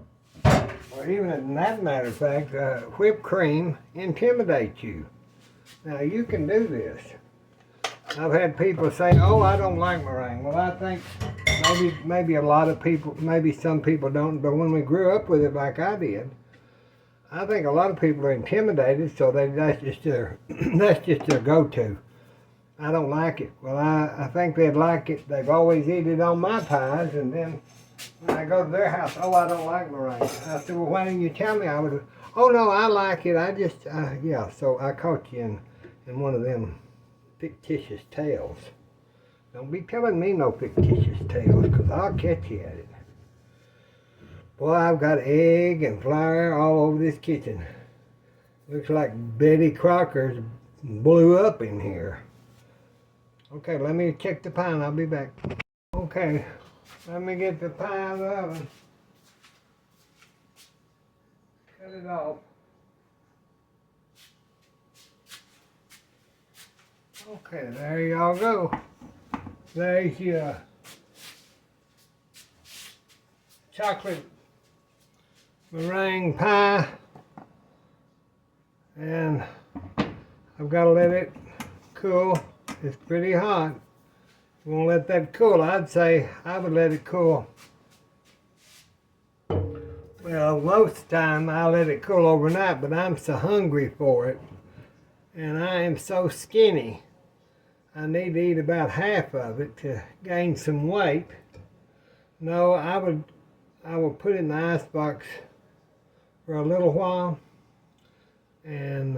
or even in that matter of fact, whipped cream intimidate you. Now you can do this. I've had people say, oh, I don't like meringue. Well, I think maybe a lot of people, maybe some people don't, but when we grew up with it like I did, I think a lot of people are intimidated, so that's just their go-to. I don't like it. Well, I think they'd like it. They've always eaten it on my pies, and then when I go to their house, oh, I don't like meringue. I said, well, why didn't you tell me? I would. Oh no, I like it. I just yeah. So I caught you in one of them fictitious tales. Don't be telling me no fictitious tales, because I'll catch you at it. Boy, I've got egg and flour all over this kitchen. Looks like Betty Crocker's blew up in here. Okay, let me check the pie and I'll be back. Okay, let me get the pie out of the oven. Cut it off. Okay, there y'all go. There's your chocolate meringue pie, and I've got to let it cool. It's pretty hot. You won't let that cool. I'd say I would let it cool. Well, most of the time I let it cool overnight, but I'm so hungry for it, and I am so skinny. I need to eat about half of it to gain some weight. No, I will put it in the icebox for a little while, and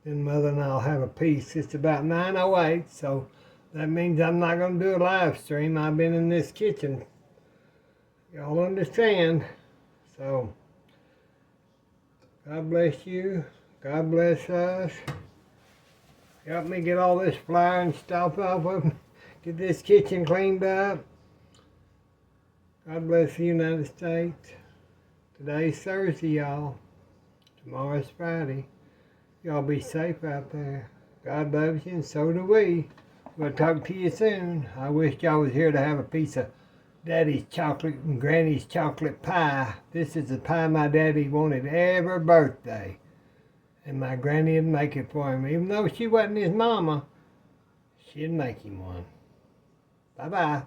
then Mother and I'll have a piece. It's about 9:08, so that means I'm not going to do a live stream. I've been in this kitchen. Y'all understand? So, God bless you. God bless us. Help me get all this flour and stuff off of me. Get this kitchen cleaned up. God bless the United States. Today's Thursday, y'all. Tomorrow's Friday. Y'all be safe out there. God loves you, and so do we. We'll talk to you soon. I wish y'all was here to have a piece of Daddy's chocolate and Granny's chocolate pie. This is the pie my daddy wanted every birthday. And my granny would make it for him. Even though she wasn't his mama, she'd make him one. Bye-bye.